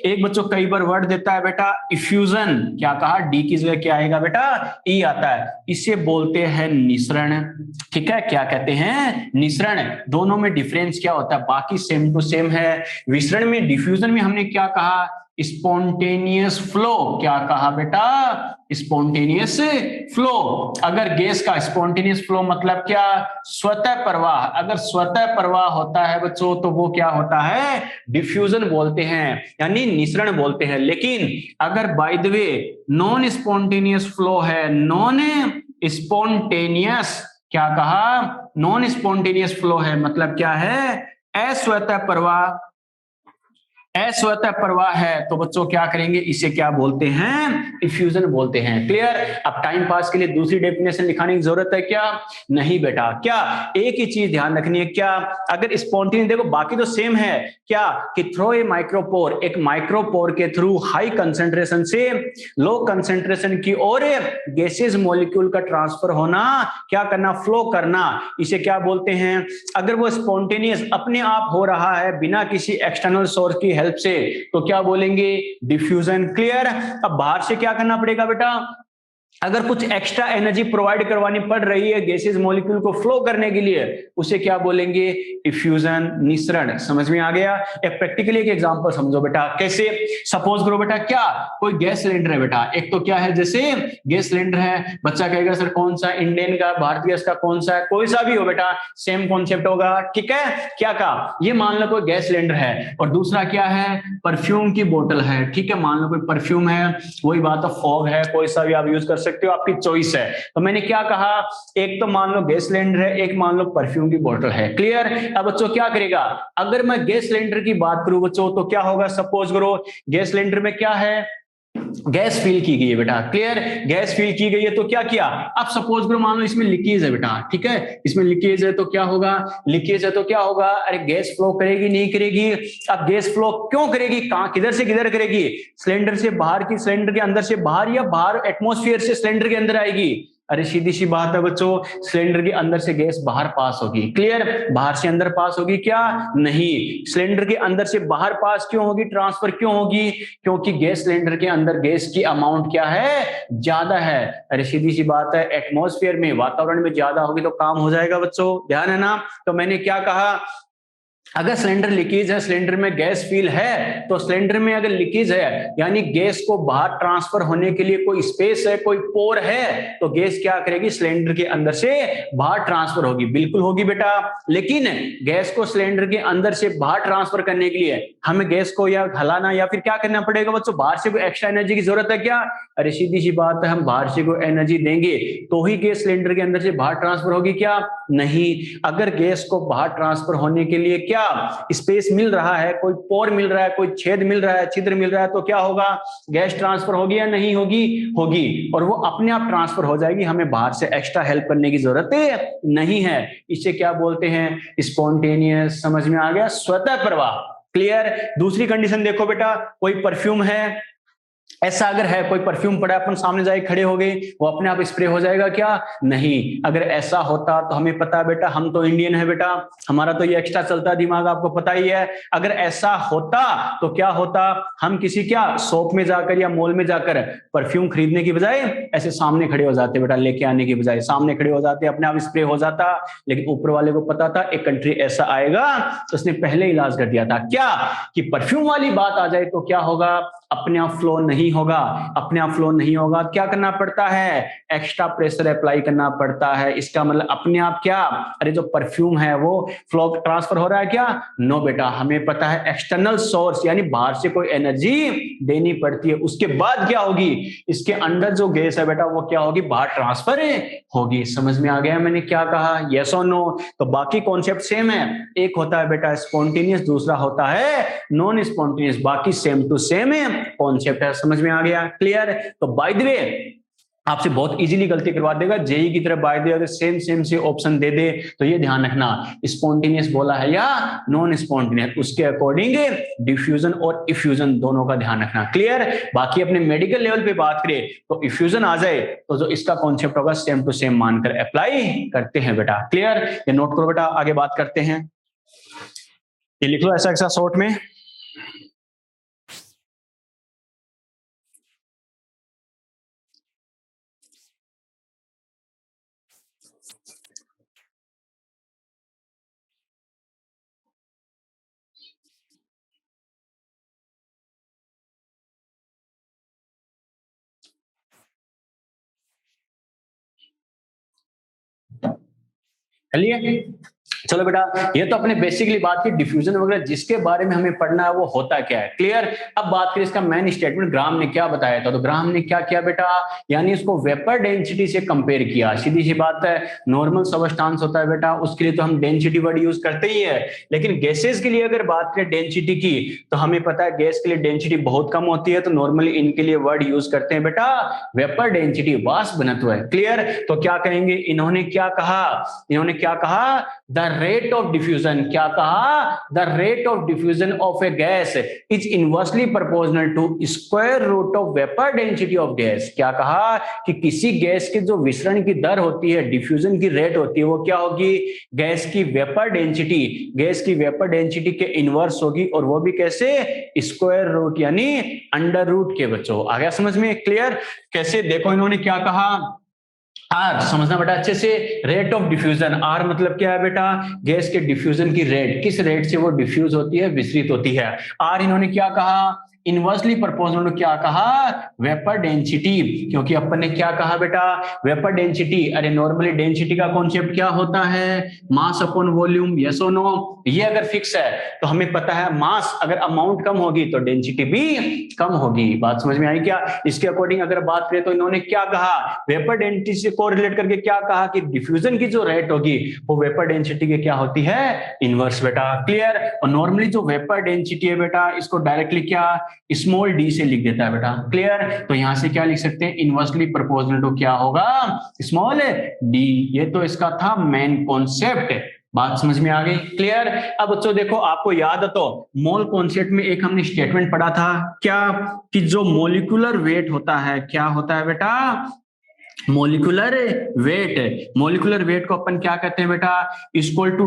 एक बच्चों कई बार वर्ड देता है बेटा इफ्यूजन. क्या कहा, डी की जगह क्या आएगा बेटा, ई आता है. इसे बोलते हैं निसरण. ठीक है, क्या कहते हैं, निसरण. दोनों में डिफरेंस क्या होता है, बाकी सेम टू सेम है. विसरण में, डिफ्यूजन में हमने क्या कहा, स्पॉन्टेनियस फ्लो. क्या कहा बेटा, स्पॉन्टेनियस फ्लो. अगर गैस का स्पॉन्टेनियस फ्लो मतलब क्या, स्वतः प्रवाह. अगर स्वतः प्रवाह होता है बच्चों तो वो क्या होता है, डिफ्यूजन बोलते हैं, यानी निसरण बोलते हैं. लेकिन अगर by the way non spontaneous flow है, नॉन स्पॉन्टेनियस, क्या कहा, नॉन स्पॉन्टेनियस फ्लो है, मतलब क्या है, अस्वतः प्रवाह. अस्वतः प्रवाह है तो बच्चों क्या करेंगे, इसे क्या बोलते हैं, इफ्यूजन बोलते हैं. क्लियर? अब टाइम पास के लिए दूसरी डेफिनेशन लिखाने की जरूरत है क्या, नहीं बेटा. क्या एक ही चीज ध्यान रखनी है, क्या अगर स्पॉन्टेनियस, देखो बाकी तो सेम है, क्या कि थ्रू ए माइक्रोपोर, एक माइक्रोपोर के थ्रू हाई कंसेंट्रेशन से लो कंसेंट्रेशन की ओर गैसेज मॉलिक्यूल का ट्रांसफर होना, क्या करना, फ्लो करना, इसे क्या बोलते हैं. अगर वो स्पॉन्टेनियस अपने आप हो रहा है बिना किसी एक्सटर्नल सोर्स की हेल्प से तो क्या बोलेंगे, डिफ्यूजन. क्लियर? अब बाहर से क्या करना पड़ेगा बेटा, अगर कुछ एक्स्ट्रा एनर्जी प्रोवाइड करवानी पड़ रही है गैसेज मॉलिक्यूल को फ्लो करने के लिए, उसे क्या बोलेंगे, इफ्यूजन, निसरण. समझ में आ गया? एक प्रैक्टिकली एक एग्जांपल समझो बेटा. कैसे, सपोज करो बेटा, क्या कोई गैस सिलेंडर है बेटा. एक तो क्या है, जैसे गैस सिलेंडर है, बच्चा कहेगा सर कौन सा, इंडियन का, भारतीय गैस का, कौन सा है, कोई सा भी हो बेटा, सेम कॉन्सेप्ट होगा. ठीक है, क्या कहा, ये मान लो कोई गैस सिलेंडर है, और दूसरा क्या है, परफ्यूम की बोतल है. ठीक है, मान लो कोई परफ्यूम है, वही बात है, फॉग है, कोई सा भी आप यूज कर सकते हो, आपकी चॉइस है. तो मैंने क्या कहा, एक तो मान लो गैस सिलेंडर है, एक मान लो परफ्यूम की बोतल है. क्लियर? अब बच्चों क्या करेगा, अगर मैं गैस सिलेंडर की बात करूं बच्चों तो क्या होगा, सपोज करो गैस सिलेंडर में क्या है, गैस फिल की गई है बेटा. क्लियर? गैस फिल की गई है तो क्या किया, अब सपोज करो मान लो इसमें लीकेज है बेटा. ठीक है, इसमें लीकेज है तो क्या होगा, लीकेज है तो क्या होगा, अरे गैस फ्लो करेगी नहीं करेगी. अब गैस फ्लो क्यों करेगी, कहां, किधर से किधर करेगी, सिलेंडर से बाहर की, सिलेंडर के अंदर से बाहर, या बाहर एटमॉस्फेयर से सिलेंडर के अंदर आएगी. अरे सीधी सी बात है बच्चों, सिलेंडर के अंदर से गैस बाहर पास होगी। क्लियर? बाहर से अंदर पास होगी क्या? नहीं। सिलेंडर के अंदर से बाहर पास क्यों होगी, ट्रांसफर क्यों होगी? क्योंकि गैस सिलेंडर के अंदर गैस की अमाउंट क्या है, ज्यादा है। अरे सीधी सी बात है, एटमॉस्फेयर में, वातावरण में ज्यादा होगी तो काम हो जाएगा बच्चों, ध्यान है ना। तो मैंने क्या कहा, अगर सिलेंडर लीकेज है, सिलेंडर में गैस फील है, तो सिलेंडर में अगर लीकेज है यानी गैस को बाहर ट्रांसफर होने के लिए कोई स्पेस है, कोई पोर है, तो गैस क्या करेगी, सिलेंडर के अंदर से बाहर ट्रांसफर होगी। बिल्कुल होगी बेटा। लेकिन गैस को सिलेंडर के अंदर से बाहर ट्रांसफर करने के लिए हमें गैस को या हलाना या फिर क्या करना पड़ेगा बच्चों, बाहर से कोई एक्स्ट्रा एनर्जी की जरूरत है क्या? अरे सीधी सी बात है, हम बाहर से कोई एनर्जी देंगे तो ही गैस सिलेंडर के अंदर से बाहर ट्रांसफर होगी क्या? नहीं। अगर गैस को बाहर ट्रांसफर होने के लिए क्या स्पेस मिल रहा है, कोई पोर मिल रहा है, कोई छेद मिल रहा है, छिद्र मिल रहा है, तो क्या होगा, गैस ट्रांसफर होगी या नहीं होगी? होगी। और वो अपने आप ट्रांसफर हो जाएगी, हमें बाहर से एक्स्ट्रा हेल्प करने की जरूरत नहीं है। इसे क्या बोलते हैं, स्पॉन्टेनियस। समझ में आ गया? स्वतः प्रवाह। क्लियर? दूसरी कंडीशन देखो बेटा, कोई परफ्यूम है, ऐसा अगर है कोई परफ्यूम पड़ा, अपन सामने जाए खड़े हो गए, वो अपने आप स्प्रे हो जाएगा क्या? नहीं। अगर ऐसा होता तो हमें पता है बेटा, हम तो इंडियन है बेटा, हमारा तो ये एक्स्ट्रा चलता दिमाग, आपको पता ही है। अगर ऐसा होता तो क्या होता, हम किसी क्या शॉप में जाकर या मॉल में जाकर परफ्यूम खरीदने की बजाय ऐसे सामने खड़े हो जाते बेटा, लेके आने की बजाय सामने खड़े हो जाते, अपने आप स्प्रे हो जाता। लेकिन ऊपर वाले को पता था एक कंट्री ऐसा आएगा, तो उसने पहले इलाज कर दिया था क्या, कि परफ्यूम वाली बात आ जाए तो क्या होगा, अपने आप फ्लो नहीं होगा। अपने आप फ्लो नहीं होगा, क्या करना पड़ता है, एक्स्ट्रा प्रेशर अप्लाई करना पड़ता है। इसका मतलब अपने आप क्या, अरे जो परफ्यूम है वो फ्लो ट्रांसफर हो रहा है क्या? नो बेटा, हमें पता है एक्सटर्नल सोर्स यानी बाहर से कोई एनर्जी देनी पड़ती है, उसके बाद क्या होगी, इसके अंदर जो गैस है बेटा वो क्या होगी, बाहर ट्रांसफर होगी। समझ में आ गया मैंने क्या कहा, यस और नो? तो बाकी कॉन्सेप्ट सेम है, एक होता है बेटा स्पॉन्टेनियस, दूसरा होता है नॉन स्पॉन्टेनियस, बाकी सेम टू सेम है कॉन्सेप्ट है। समझ में आ गया? क्लियर? तो बाय द वे आपसे बहुत इजीली गलती करवा देगा जेई की तरफ, बाय द वे अगर सेम सेम से ऑप्शन दे दे तो ये ध्यान रखना, स्पॉन्टेनियस बोला है या नॉन स्पॉन्टेनियस, उसके अकॉर्डिंग डिफ्यूजन और इफ्यूजन दोनों का ध्यान रखना। क्लियर? बाकी अपने मेडिकल लेवल पे बात करें तो इफ्यूजन आ जाए तो जो इसका कॉन्सेप्ट होगा सेम टू सेम मानकर अप्लाई करते हैं बेटा। क्लियर? ये नोट करो बेटा, आगे बात करते हैं। ये लिख लो ऐसा शॉर्ट में। चलिए, चलो बेटा, ये तो अपने बेसिकली बात की डिफ्यूजन वगैरह, जिसके बारे में हमें पढ़ना है वो होता क्या है। क्लियर? अब बात करें इसका मेन स्टेटमेंट, ग्राम ने क्या बताया था, तो ग्राम ने क्या किया बेटा, यानी इसको वेपर डेंसिटी से कंपेयर किया। सीधी सी बात है, नॉर्मल सबस्टांस होता है बेटा, उसके लिए तो हम डेंसिटी वर्ड यूज करते ही है, लेकिन गैसेस के लिए अगर बात करें डेंसिटी की, तो हमें पता है गैस के लिए डेंसिटी बहुत कम होती है, तो नॉर्मली इनके लिए वर्ड यूज करते हैं बेटा वेपर डेंसिटी, वाष्प घनत्व है। क्लियर? तो क्या कहेंगे, इन्होंने क्या कहा, इन्होंने क्या कहा, द रेट ऑफ डिफ्यूजन, क्या कहा, the rate of diffusion of a gas is inversely proportional to square root of vapour density of gas. क्या कहा कि किसी गैस के जो विसरण की दर होती है, डिफ्यूजन की रेट होती है, वो क्या होगी, गैस की वेपर डेंसिटी, गैस की वेपर डेंसिटी के इनवर्स होगी, और वो भी कैसे, स्क्वायर रूट यानी अंडर रूट के। बच्चों आ गया समझ में? क्लियर? कैसे, देखो इन्होंने क्या कहा, आर समझना बेटा अच्छे से, रेट ऑफ डिफ्यूजन, आर मतलब क्या है बेटा, गैस के डिफ्यूजन की रेट, किस रेट से वो डिफ्यूज होती है, विसरित होती है। आर इन्होंने क्या कहा, इनवर्सली प्रोपोर्शनल, क्या कहा, वेपर डेंसिटी, क्योंकि अपन ने क्या कहा बेटा, वेपर डेंसिटी, अरे नॉर्मली डेंसिटी का कॉन्सेप्ट क्या होता है, मास अपॉन वॉल्यूम, यस और नो? ये अगर फिक्स है तो हमें पता है मास अगर अमाउंट कम होगी तो डेंसिटी भी कम होगी। बात समझ में आई क्या? इसके अकॉर्डिंग अगर बात करें तो इन्होंने क्या कहा, वेपर डेंसिटी से कोरिलेट करके क्या कहा कि डिफ्यूजन की जो रेट होगी वो वेपर डेंसिटी के क्या होती है, इनवर्स बेटा। क्लियर? और नॉर्मली जो वेपर डेंसिटी है बेटा, इसको डायरेक्टली क्या, स्मॉल डी से लिख देता है बेटा। क्लियर? तो यहां से क्या लिख सकते हैं, इनवर्सली प्रोपोर्शनल टू क्या होगा, स्मॉल डी। ये तो इसका था मेन कॉन्सेप्ट। बात समझ में आ गई? क्लियर? अब बच्चों देखो, आपको याद है तो मोल कॉन्सेप्ट में एक हमने स्टेटमेंट पढ़ा था क्या, कि जो मोलिकुलर वेट होता है, क्या होता है बेटा, मोलिकुलर वेट, मोलिकुलर वेट को अपन क्या कहते हैं बेटा, equal to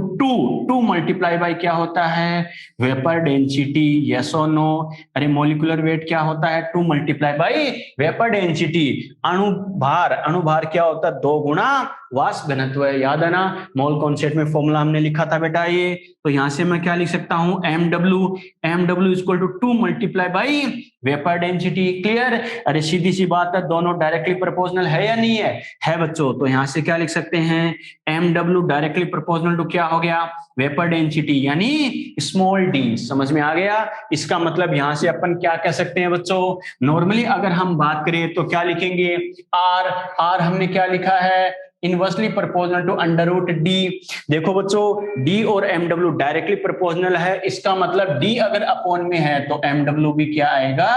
two multiply by क्या होता है, वेपर डेंसिटी, यस और नो। अरे मोलिकुलर वेट क्या होता है, 2 मल्टीप्लाई बाय वेपर डेंसिटी। अणुभार, अणुभार क्या होता है, 2 गुना वाष्प घनत्व है, याद है ना, मोल कॉन्सेप्ट में फॉर्मूला हमने लिखा था बेटा ये। तो यहां से मैं क्या लिख सकता हूं, M W equal to 2 multiply by vapour density. Clear. अरे सीधी सी बात है, दोनों डायरेक्टली प्रोपोर्शनल है या नहीं है बच्चों। तो यहां से क्या लिख सकते हैं, M W directly proportional to क्या हो गया, वेपर डेंसिटी यानी स्मॉल डी। समझ में आ गया। इसका मतलब यहां से अपन क्या कह सकते हैं बच्चों, नॉर्मली अगर हम बात करें तो क्या लिखेंगे, आर, आर हमने क्या लिखा है, inversely proportional to under root D. देखो बच्चों, डी और एम डब्ल्यू डायरेक्टली प्रोपोर्शनल है, इसका मतलब डी अगर अपॉन में है तो एम डब्ल्यू भी क्या आएगा,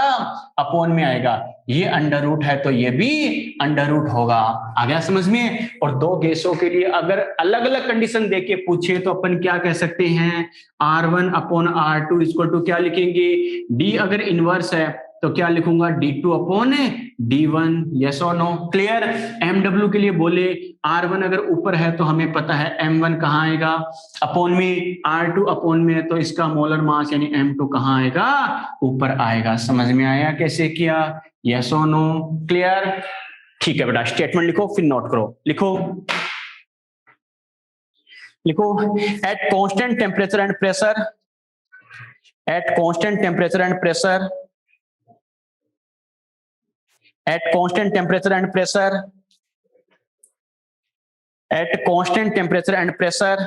अपॉन में आएगा। ये अंडर रूट है तो ये भी अंडर रूट होगा। आ गया समझ में। और दो गैसों के लिए अगर अलग अलग कंडीशन देके पूछे तो अपन क्या कह सकते हैं, R1 upon R2 equal to क्या लिखेंगे, डी अगर इनवर्स है तो क्या लिखूंगा, D2 अपॉन D1, यस और नो। क्लियर। MW के लिए बोले, R1 अगर ऊपर है तो हमें पता है M1 कहाँ आएगा, अपॉन में, R2 अपॉन में है तो इसका मोलर मास यानी M2 कहाँ आएगा, ऊपर आएगा। समझ में आया कैसे किया, यस और नो। क्लियर। ठीक है बेटा, स्टेटमेंट लिखो फिर नोट करो। लिखो, लिखो, eight constant temperature and pressure, at constant temperature and pressure, at constant temperature and pressure, at constant temperature and pressure,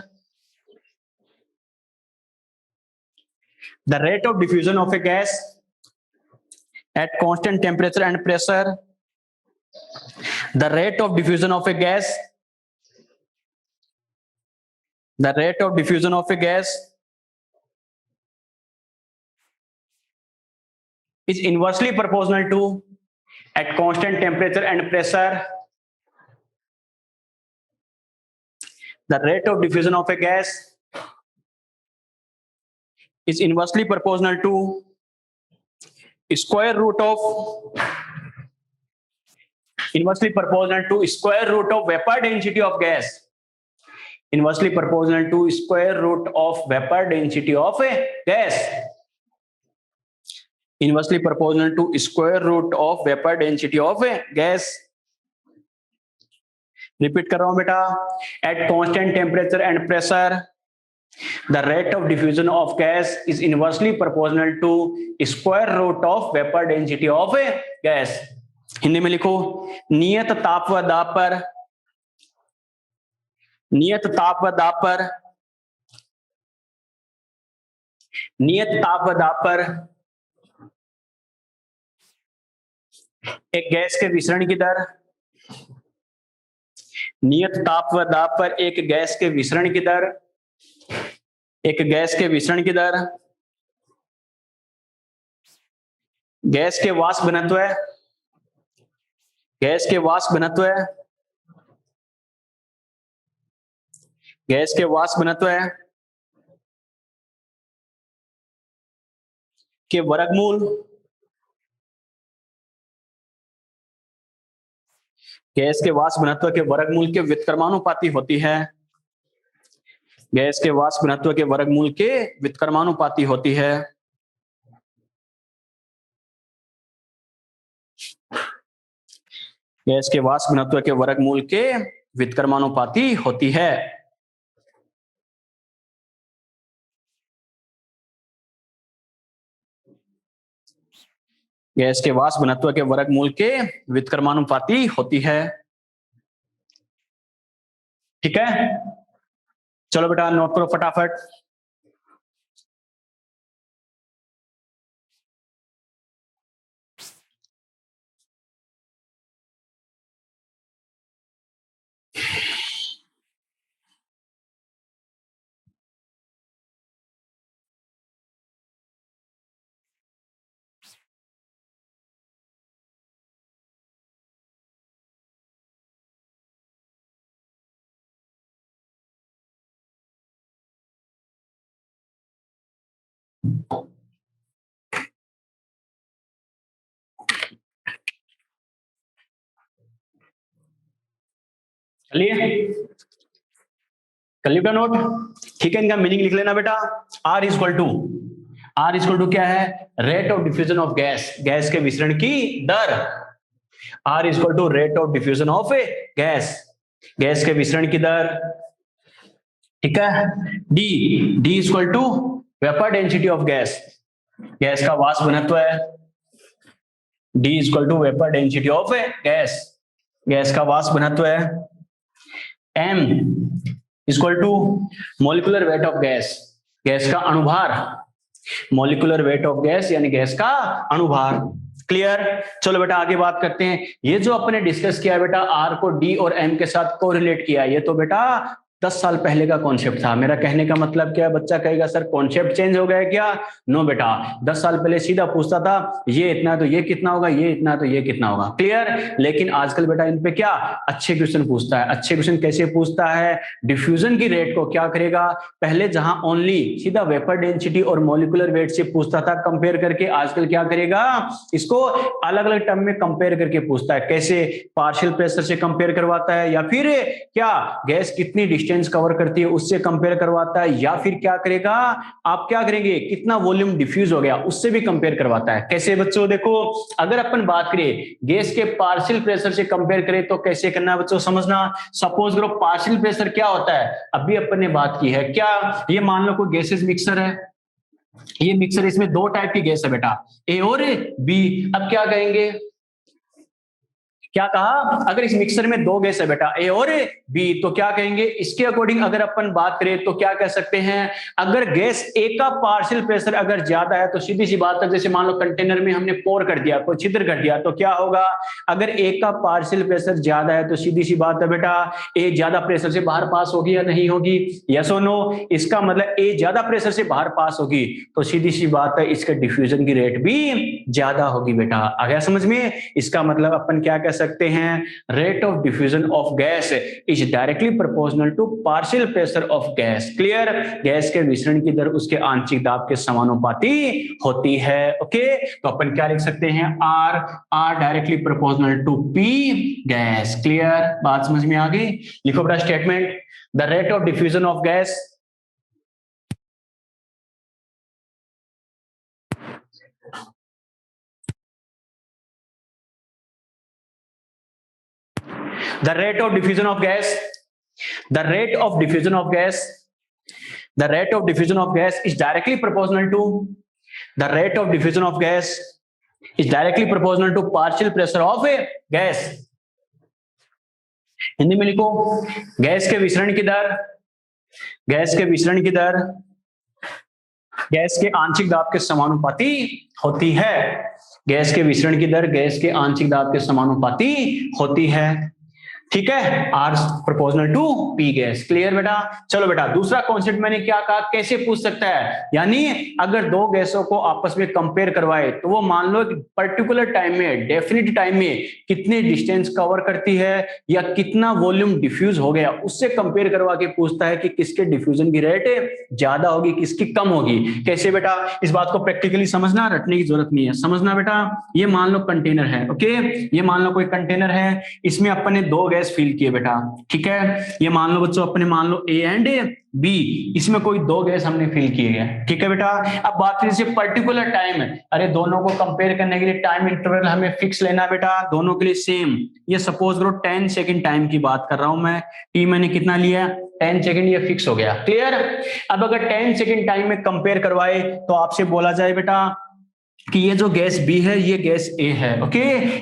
the rate of diffusion of a gas at constant temperature and pressure, the rate of diffusion of a gas, the rate of diffusion of a gas is inversely proportional to, at constant temperature and pressure, the rate of diffusion of a gas is inversely proportional to square root of, inversely proportional to square root of vapor density of gas, inversely proportional to square root of vapor density of a gas, inversely proportional to square root of vapor density of a gas. Repeat कर रहा हूं बेटा, at constant temperature and pressure the rate of diffusion of gas is inversely proportional to square root of vapor density of a gas. Hindi में लिखो, नियत ताप व दाब पर, नियत ताप व दाब पर, नियत ताप व दाब पर एक गैस के विसरण की दर, नियत ताप व दाब पर एक गैस के विसरण की दर, एक गैस के विसरण की दर, गैस के वाष्प घनत्व, गैस के वाष्प घनत्व, गैस के वाष्प घनत्व के वर्गमूल, गैस के वाष्प घनत्व के वर्गमूल के व्युत्क्रमानुपाती होती है, गैस के वाष्प घनत्व के वर्गमूल के व्युत्क्रमानुपाती होती है। गैस के वाष्प घनत्व के वर्गमूल के व्युत्क्रमानुपाती होती है। गैस के वाष्प घनत्व के वर्गमूल के व्युत्क्रमानुपाती होती है। ठीक है, चलो बेटा नोट करो फटाफट। चलिए कर लिया नोट, ठीक है। इनका मीनिंग लिख लेना बेटा। आर इक्वल टू क्या है, rate of diffusion of gas, gas के विसरण की दर। R equal to rate of diffusion of gas, gas के विसरण की दर, ठीक है। D equal to vapour density of gas, gas का वाष्प घनत्व है। D equal to vapour density of gas, gas का वाष्प घनत्व है। M equal to molecular weight of gas, gas का अणुभार, मोलिकुलर वेट ऑफ गैस यानी गैस का अणुभार। क्लियर। चलो बेटा आगे बात करते हैं। ये जो अपने डिस्कस किया बेटा, आर को डी और एम के साथ कोरिलेट किया, ये तो बेटा 10 साल पहले का कॉन्सेप्ट था। मेरा कहने का मतलब क्या है, बच्चा कहेगा सर कॉन्सेप्ट चेंज हो गया क्या? नो बेटा, 10 साल पहले सीधा पूछता था ये इतना तो ये कितना होगा, ये इतना तो ये कितना होगा। क्लियर। लेकिन आजकल बेटा इन पे क्या अच्छे क्वेश्चन पूछता है। अच्छे क्वेश्चन कैसे पूछता है, डिफ्यूजन की रेट को क्या करेगा, पहले जहां ओनली सीधा वेपर डेंसिटी और मॉलिक्यूलर वेट से पूछता था कंपेयर करके, आजकल क्या करेगा, इसको अलग अलग टर्म में कंपेयर करके पूछता है। कैसे, पार्शियल प्रेशर से कंपेयर करवाता है, या फिर क्या गैस कितनी डिस्टेंस कवर करती है उससे कंपेयर करवाता है, या फिर क्या करेगा, आप क्या करेंगे, कितना वॉल्यूम डिफ्यूज हो गया उससे भी कंपेयर करवाता है। कैसे बच्चों, देखो अगर अपन बात करें गैस के पार्शियल प्रेशर से कंपेयर करें तो कैसे करना है बच्चों, समझना। सपोज करो पार्शियल प्रेशर क्या होता है, अभी अपन ने बात की है क्या, ये मान लो कोई गैसेस मिक्सर है, ये मिक्सर, इसमें 2 टाइप की गैस है बेटा, ए और बी। अब क्या कहेंगे, क्या कहा, अगर इस मिक्सर में 2 गैस है बेटा, ए और बी, तो क्या कहेंगे, इसके अकॉर्डिंग अगर अपन बात करें तो क्या कह सकते हैं, अगर गैस ए का पार्शियल प्रेशर अगर ज्यादा है तो सीधी सी बात है, जैसे मान लो कंटेनर में हमने पोर कर दिया, कोई छिद्र कर दिया, तो क्या होगा, अगर ए का पार्शियल प्रेशर ज्यादा है तो सीधी सी बात है बेटा, ए ज्यादा प्रेशर से बाहर पास होगी या नहीं होगी, यस और नो। इसका मतलब ए ज्यादा प्रेशर से बाहर पास होगी तो सीधी सी बात है इसके डिफ्यूजन की रेट भी ज्यादा होगी बेटा। आ गया समझ में। इसका मतलब अपन क्या कह सकते हैं, rate of diffusion of gas is directly proportional to partial pressure of gas. Clear. Gas के विसरण की दर उसके आंशिक दाब के समानुपाती होती है। ओके, तो अपन क्या लिख सकते हैं, R directly proportional to P gas. Clear, बात समझ में आ गई। लिखो बेटा statement, the rate of diffusion of gas the rate of diffusion of gas the rate of diffusion of gas the rate of diffusion of gas is directly proportional to the rate of diffusion of gas is directly proportional to partial pressure of a gas। Hindi में लिखो, gas के विसरण की दर, gas के विसरण की दर gas के आंशिक दाब के समानुपाती होती है। गैस के विसरण की दर गैस के आंशिक दाब के समानुपाती होती है। ठीक है, R proportional to P gas. Clear बेटा। चलो बेटा दूसरा कॉन्सेप्ट मैंने क्या कहा, कैसे पूछ सकता है, यानी अगर 2 गैसों को आपस में कंपेयर करवाए तो वो मान लो पर्टिकुलर टाइम में, डेफिनेट टाइम में कितने डिस्टेंस कवर करती है या कितना वॉल्यूम डिफ्यूज हो गया, उससे कंपेयर करवा के पूछता है कि किसके डिफ्यूजन की रेट ज्यादा होगी, किसकी कम होगी। कैसे बेटा, इस बात को प्रैक्टिकली समझना, रटने की जरूरत नहीं है, समझना बेटा। ये मान लो कंटेनर है, ओके, ये मान लो कोई कंटेनर है, इसमें अपन ने 2 गैस फिल किए बेटा। ठीक है, ये मान लो बच्चों अपने मान लो ए एंड बी, इसमें कोई 2 गैस हमने फिल किए गए। ठीक है बेटा। अब बात करें पर्टिकुलर टाइम, अरे दोनों को कंपेयर करने के लिए टाइम इंटरवल हमें फिक्स लेना बेटा, दोनों के लिए सेम। ये सपोज करो 10 सेकंड टाइम की बात कर रहा हूं मैं, टी मैंने कितना लिया, 10 सेकंड, ये फिक्स हो गया। क्लियर। अब अगर 10 सेकंड टाइम में कंपेयर करवाए तो आपसे बोला जाए बेटा कि ये जो गैस बी है ये गैस ए है। ओके,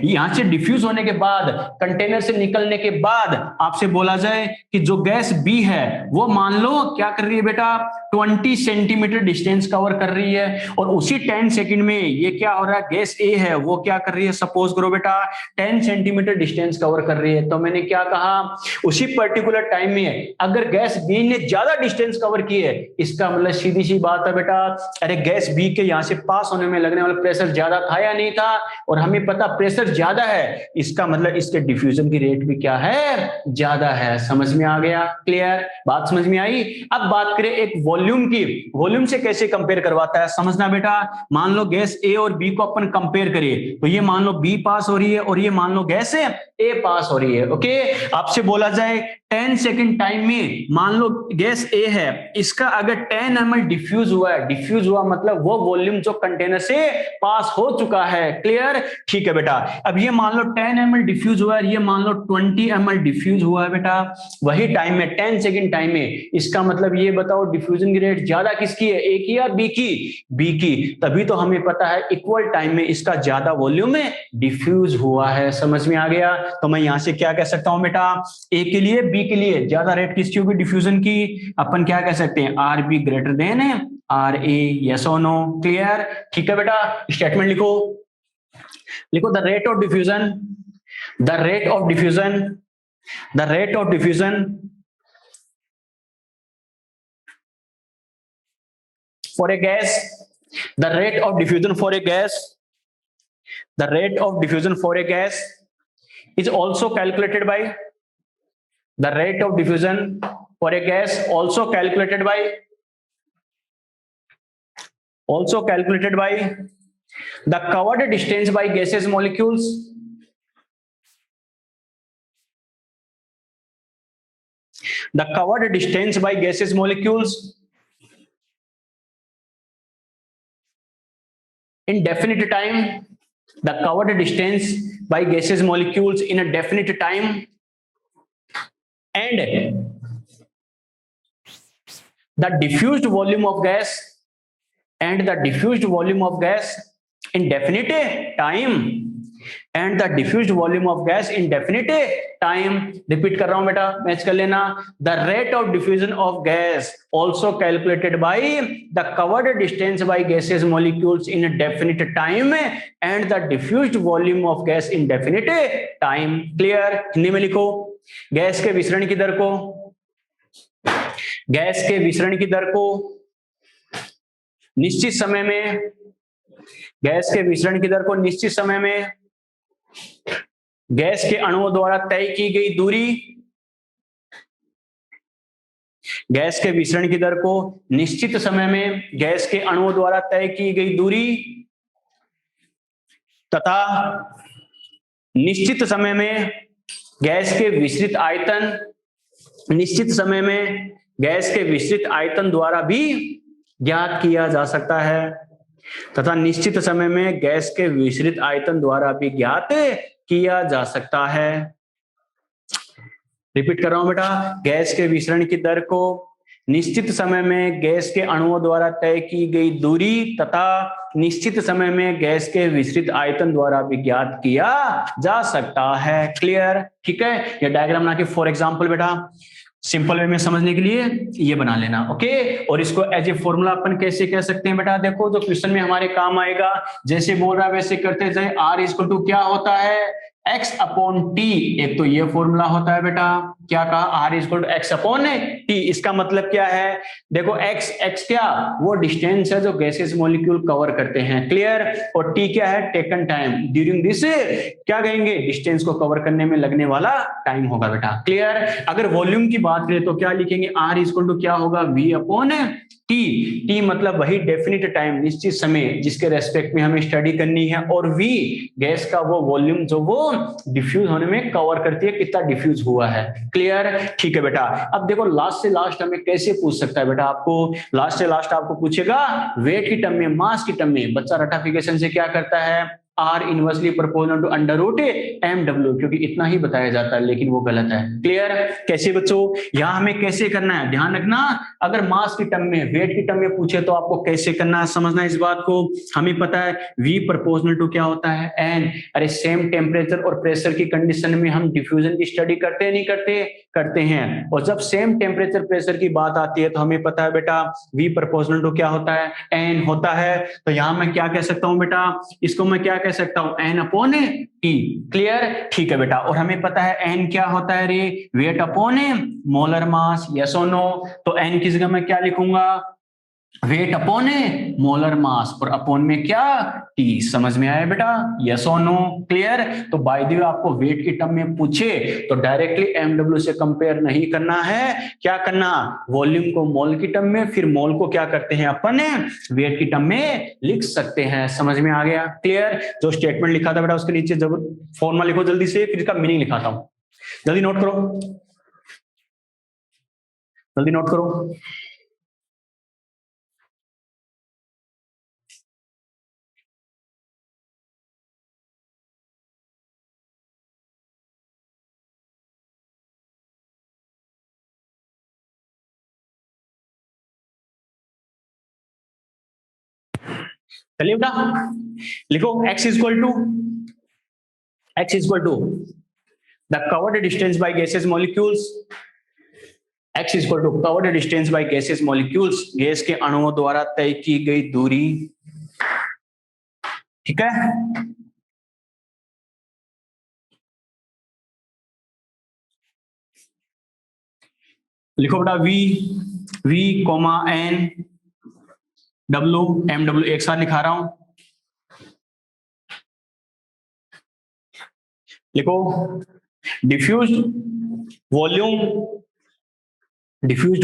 यहां से डिफ्यूज होने के बाद, कंटेनर से निकलने के बाद आपसे बोला जाए कि जो गैस बी है वो मान लो क्या कर रही है बेटा, 20 सेंटीमीटर डिस्टेंस कवर कर रही है, और उसी 10 सेकंड में ये क्या हो रहा है, गैस ए है वो क्या कर रही है, सपोज करो बेटा 10 सेंटीमीटर डिस्टेंस कवर कर रही है। तो मैंने क्या कहा, उसी पर्टिकुलर टाइम में अगर गैस बी ने ज्यादा डिस्टेंस कवर की है, इसका मतलब सीधी सी बात है बेटा, अरे गैस बी के यहां से पास होने में लगने वाला प्रेशर ज्यादा था या नहीं था, और हमें पता प्रेशर ज्यादा है, इसका मतलब इसके डिफ्यूजन की रेट भी क्या है, ज्यादा है। समझ में आ गया? क्लियर? बात समझ में आई? अब बात करें एक वॉल्यूम की, वॉल्यूम से कैसे कंपेयर करवाता है समझना बेटा। मान लो गैस ए और बी को अपन कंपेयर करें, तो ये मान लो बी पास हो रही है और ये मान लो गैस ए पास हो रही है। ओके, आपसे बोला जाए 10 सेकेंड टाइम में मान लो गैस ए है, इसका अगर 10 ml डिफ्यूज हुआ है, डिफ्यूज हुआ मतलब वो वॉल्यूम जो कंटेनर से पास हो चुका है। क्लियर? ठीक है बेटा। अब ये मान लो 10 ml डिफ्यूज हुआ है, ये मान लो 20 ml डिफ्यूज हुआ है बेटा, वही टाइम में 10 सेकेंड टाइम में। इसका मतलब ये बताओ डिफ्यूजन की रेट ज्यादा किसकी है, ए की या बी की? बी की। तभी तो हमें पता है इक्वल टाइम में इसका ज्यादा वॉल्यूम में डिफ्यूज हुआ है। समझ में आ गया? तो मैं यहां से क्या कह सकता हूं बेटा, ए के लिए बी के लिए ज्यादा रेट किसकी होगी डिफ्यूजन की, अपन क्या कह सकते हैं, R B greater than R A. Yes और नो? क्लियर? ठीक है बेटा। स्टेटमेंट लिखो, लिखो the rate of diffusion, the rate of diffusion, the rate of diffusion for a gas, the rate of diffusion for a gas, the rate of diffusion for a gas is also calculated by, the rate of diffusion for a gas also calculated by, also calculated by the covered distance by gaseous molecules, the covered distance by gaseous molecules in definite time, the covered distance by gaseous molecules in a definite time, and the diffused volume of gas, and the diffused volume of gas in definite time, and the diffused volume of gas in definite time. Repeat कर रहा हूं बेटा, match कर लेना। The rate of diffusion of gas also calculated by the covered distance by gaseous molecules in a definite time, and the diffused volume of gas in definite time. Clear? Hindi में लिखो, gas के विसरण की दर को, gas के विसरण की दर को निश्चित समय में, गैस के विसरण की दर को निश्चित समय में गैस के अणुओं द्वारा तय की गई दूरी, गैस के विसरण की दर को निश्चित समय में गैस के अणुओं द्वारा तय की गई दूरी तथा निश्चित समय में गैस के विसरित आयतन, निश्चित समय में गैस के विसरित आयतन द्वारा भी ज्ञात किया जा सकता है, तथा निश्चित समय में गैस के विसरित आयतन द्वारा भी ज्ञात किया जा सकता है। रिपीट कर रहा हूं बेटा, गैस के विसरण की दर को निश्चित समय में गैस के अणुओं द्वारा तय की गई दूरी तथा निश्चित समय में गैस के विसरित आयतन द्वारा भी ज्ञात किया जा सकता है। क्लियर? ठीक है। ये डायग्राम बना के फॉर एग्जांपल बेटा सिंपल वे में समझने के लिए ये बना लेना। ओके, और इसको एज ए फॉर्मूला अपन कैसे कह सकते हैं बेटा, देखो जो क्वेश्चन में हमारे काम आएगा, जैसे बोल रहा है वैसे करते जाए। आर इक्वल टू क्या होता है, x अपॉन टी। एक तो ये फॉर्मूला होता है बेटा, क्या कहा, R equal to X upon T. इसका मतलब क्या है, देखो x क्या, वो डिस्टेंस है जो गैसेस मॉलिक्यूल कवर करते हैं। क्लियर? और t क्या है, टेकन टाइम ड्यूरिंग दिस, क्या कहेंगे, डिस्टेंस को कवर करने में लगने वाला टाइम होगा बेटा। क्लियर? अगर वॉल्यूम की बात करें तो क्या लिखेंगे, आर इक्वल टू क्या होगा, v अपॉन टी। टी मतलब वही डेफिनिट टाइम, निश्चित समय जिसके रेस्पेक्ट में हमें स्टडी करनी है, और वी गैस का वो वॉल्यूम जो वो डिफ्यूज होने में कवर करती है, कितना डिफ्यूज हुआ है। क्लियर? ठीक है बेटा। अब देखो लास्ट से लास्ट हमें कैसे पूछ सकता है बेटा, आपको लास्ट से लास्ट आपको पूछेगा वेट की टर्म में, मास की टर्म में। बच्चा रटाफिकेशन से क्या करता है, R inversely proportional to under root M W, क्योंकि इतना ही बताया जाता है, लेकिन वो गलत है। क्लियर? कैसे बच्चों, यहां हमें कैसे करना है, ध्यान रखना। अगर मास की टर्म में, वेट की टर्म में पूछे तो आपको कैसे करना है, समझना इस बात को। हमें पता है V प्रोपोर्शनल टू क्या होता है, N। अरे सेम टेम्परेचर और प्रेशर की कंडीशन में हम डिफ्यूजन की स्टडी करते हैं, नहीं करते? करते हैं। और जब सेम टेम्परेचर प्रेशर की बात आती है तो हमें पता है बेटा V प्रोपोर्शनल टू क्या होता है, N होता है। तो यहां मैं क्या कह सकता हूं बेटा, इसको मैं क्या कह सकता हूं, N अपॉन T। क्लियर? ठीक है बेटा। और हमें पता है N क्या होता है रे, weight upon molar mass. Yes और नो? तो N की जगह मैं क्या लिखूंगा, वेट अपॉन है मोलर मास, और अपॉन में क्या, टी। समझ में आया बेटा, यस और नो, क्लियर। तो बाय द वे आपको वेट की टर्म में पूछे तो डायरेक्टली एमडब्ल्यू से कंपेयर नहीं करना है, क्या करना, वॉल्यूम को मोल की टर्म में, फिर मोल को क्या करते हैं अपन वेट की टर्म में लिख सकते हैं। समझ में आ गया, क्लियर। जो स्टेटमेंट लिखा था बेटा उसके नीचे जब फॉर्मूला लिखो जल्दी से, फिर इसका मीनिंग लिखाता हूं, जल्दी नोट करो, जल्दी नोट करो। चलिए बेटा लिखो, x equal to the covered distance by gases molecules, x equal to covered distance by gases molecules, gas के अणुओं द्वारा तय की गई दूरी, ठीक है। लिखो बेटा v comma n w mw एक साथ लिखा रहा हूं, लिखो डिफ्यूज्ड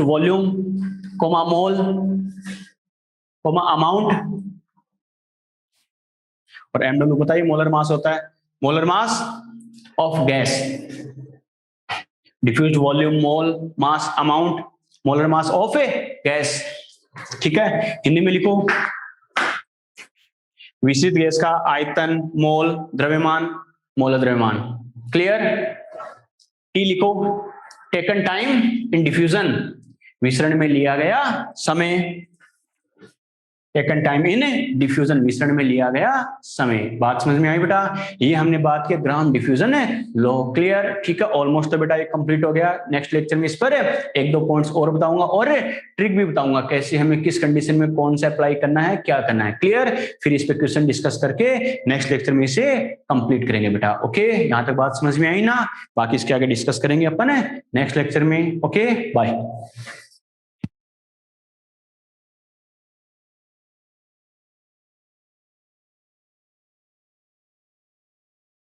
वॉल्यूम कोमा मोल कोमा अमाउंट, और एमडब्ल्यू बताइए मोलर मास होता है, molar mass of gas, diffused volume mole mass amount molar mass of a gas, ठीक है। हिंदी में लिखो विशिष्ट गैस का आयतन मोल द्रव्यमान मोल द्रव्यमान, क्लियर। टी लिखो टेकन टाइम इन डिफ्यूजन, विसरण में लिया गया समय, टेकन टाइम इन डिफ्यूजन, विसरण में लिया गया समय। बात समझ में आई बेटा, ये हमने बात की ग्राउंड डिफ्यूजन है लो, क्लियर, ठीक है। ऑलमोस्ट तो बेटा ये कंप्लीट हो गया। नेक्स्ट लेक्चर में इस पर एक दो पॉइंट्स और बताऊंगा और ट्रिक भी बताऊंगा कैसे हमें किस कंडीशन में कौन सा अप्लाई करना है, क्या करना है, क्लियर। फिर इस पे क्वेश्चन डिस्कस करके नेक्स्ट लेक्चर में इसे कंप्लीट करेंगे बेटा, ओके। यहां तक बात समझ में आई ना, बाकी इसके आगे डिस्कस करेंगे अपन नेक्स्ट लेक्चर में, ओके बाय।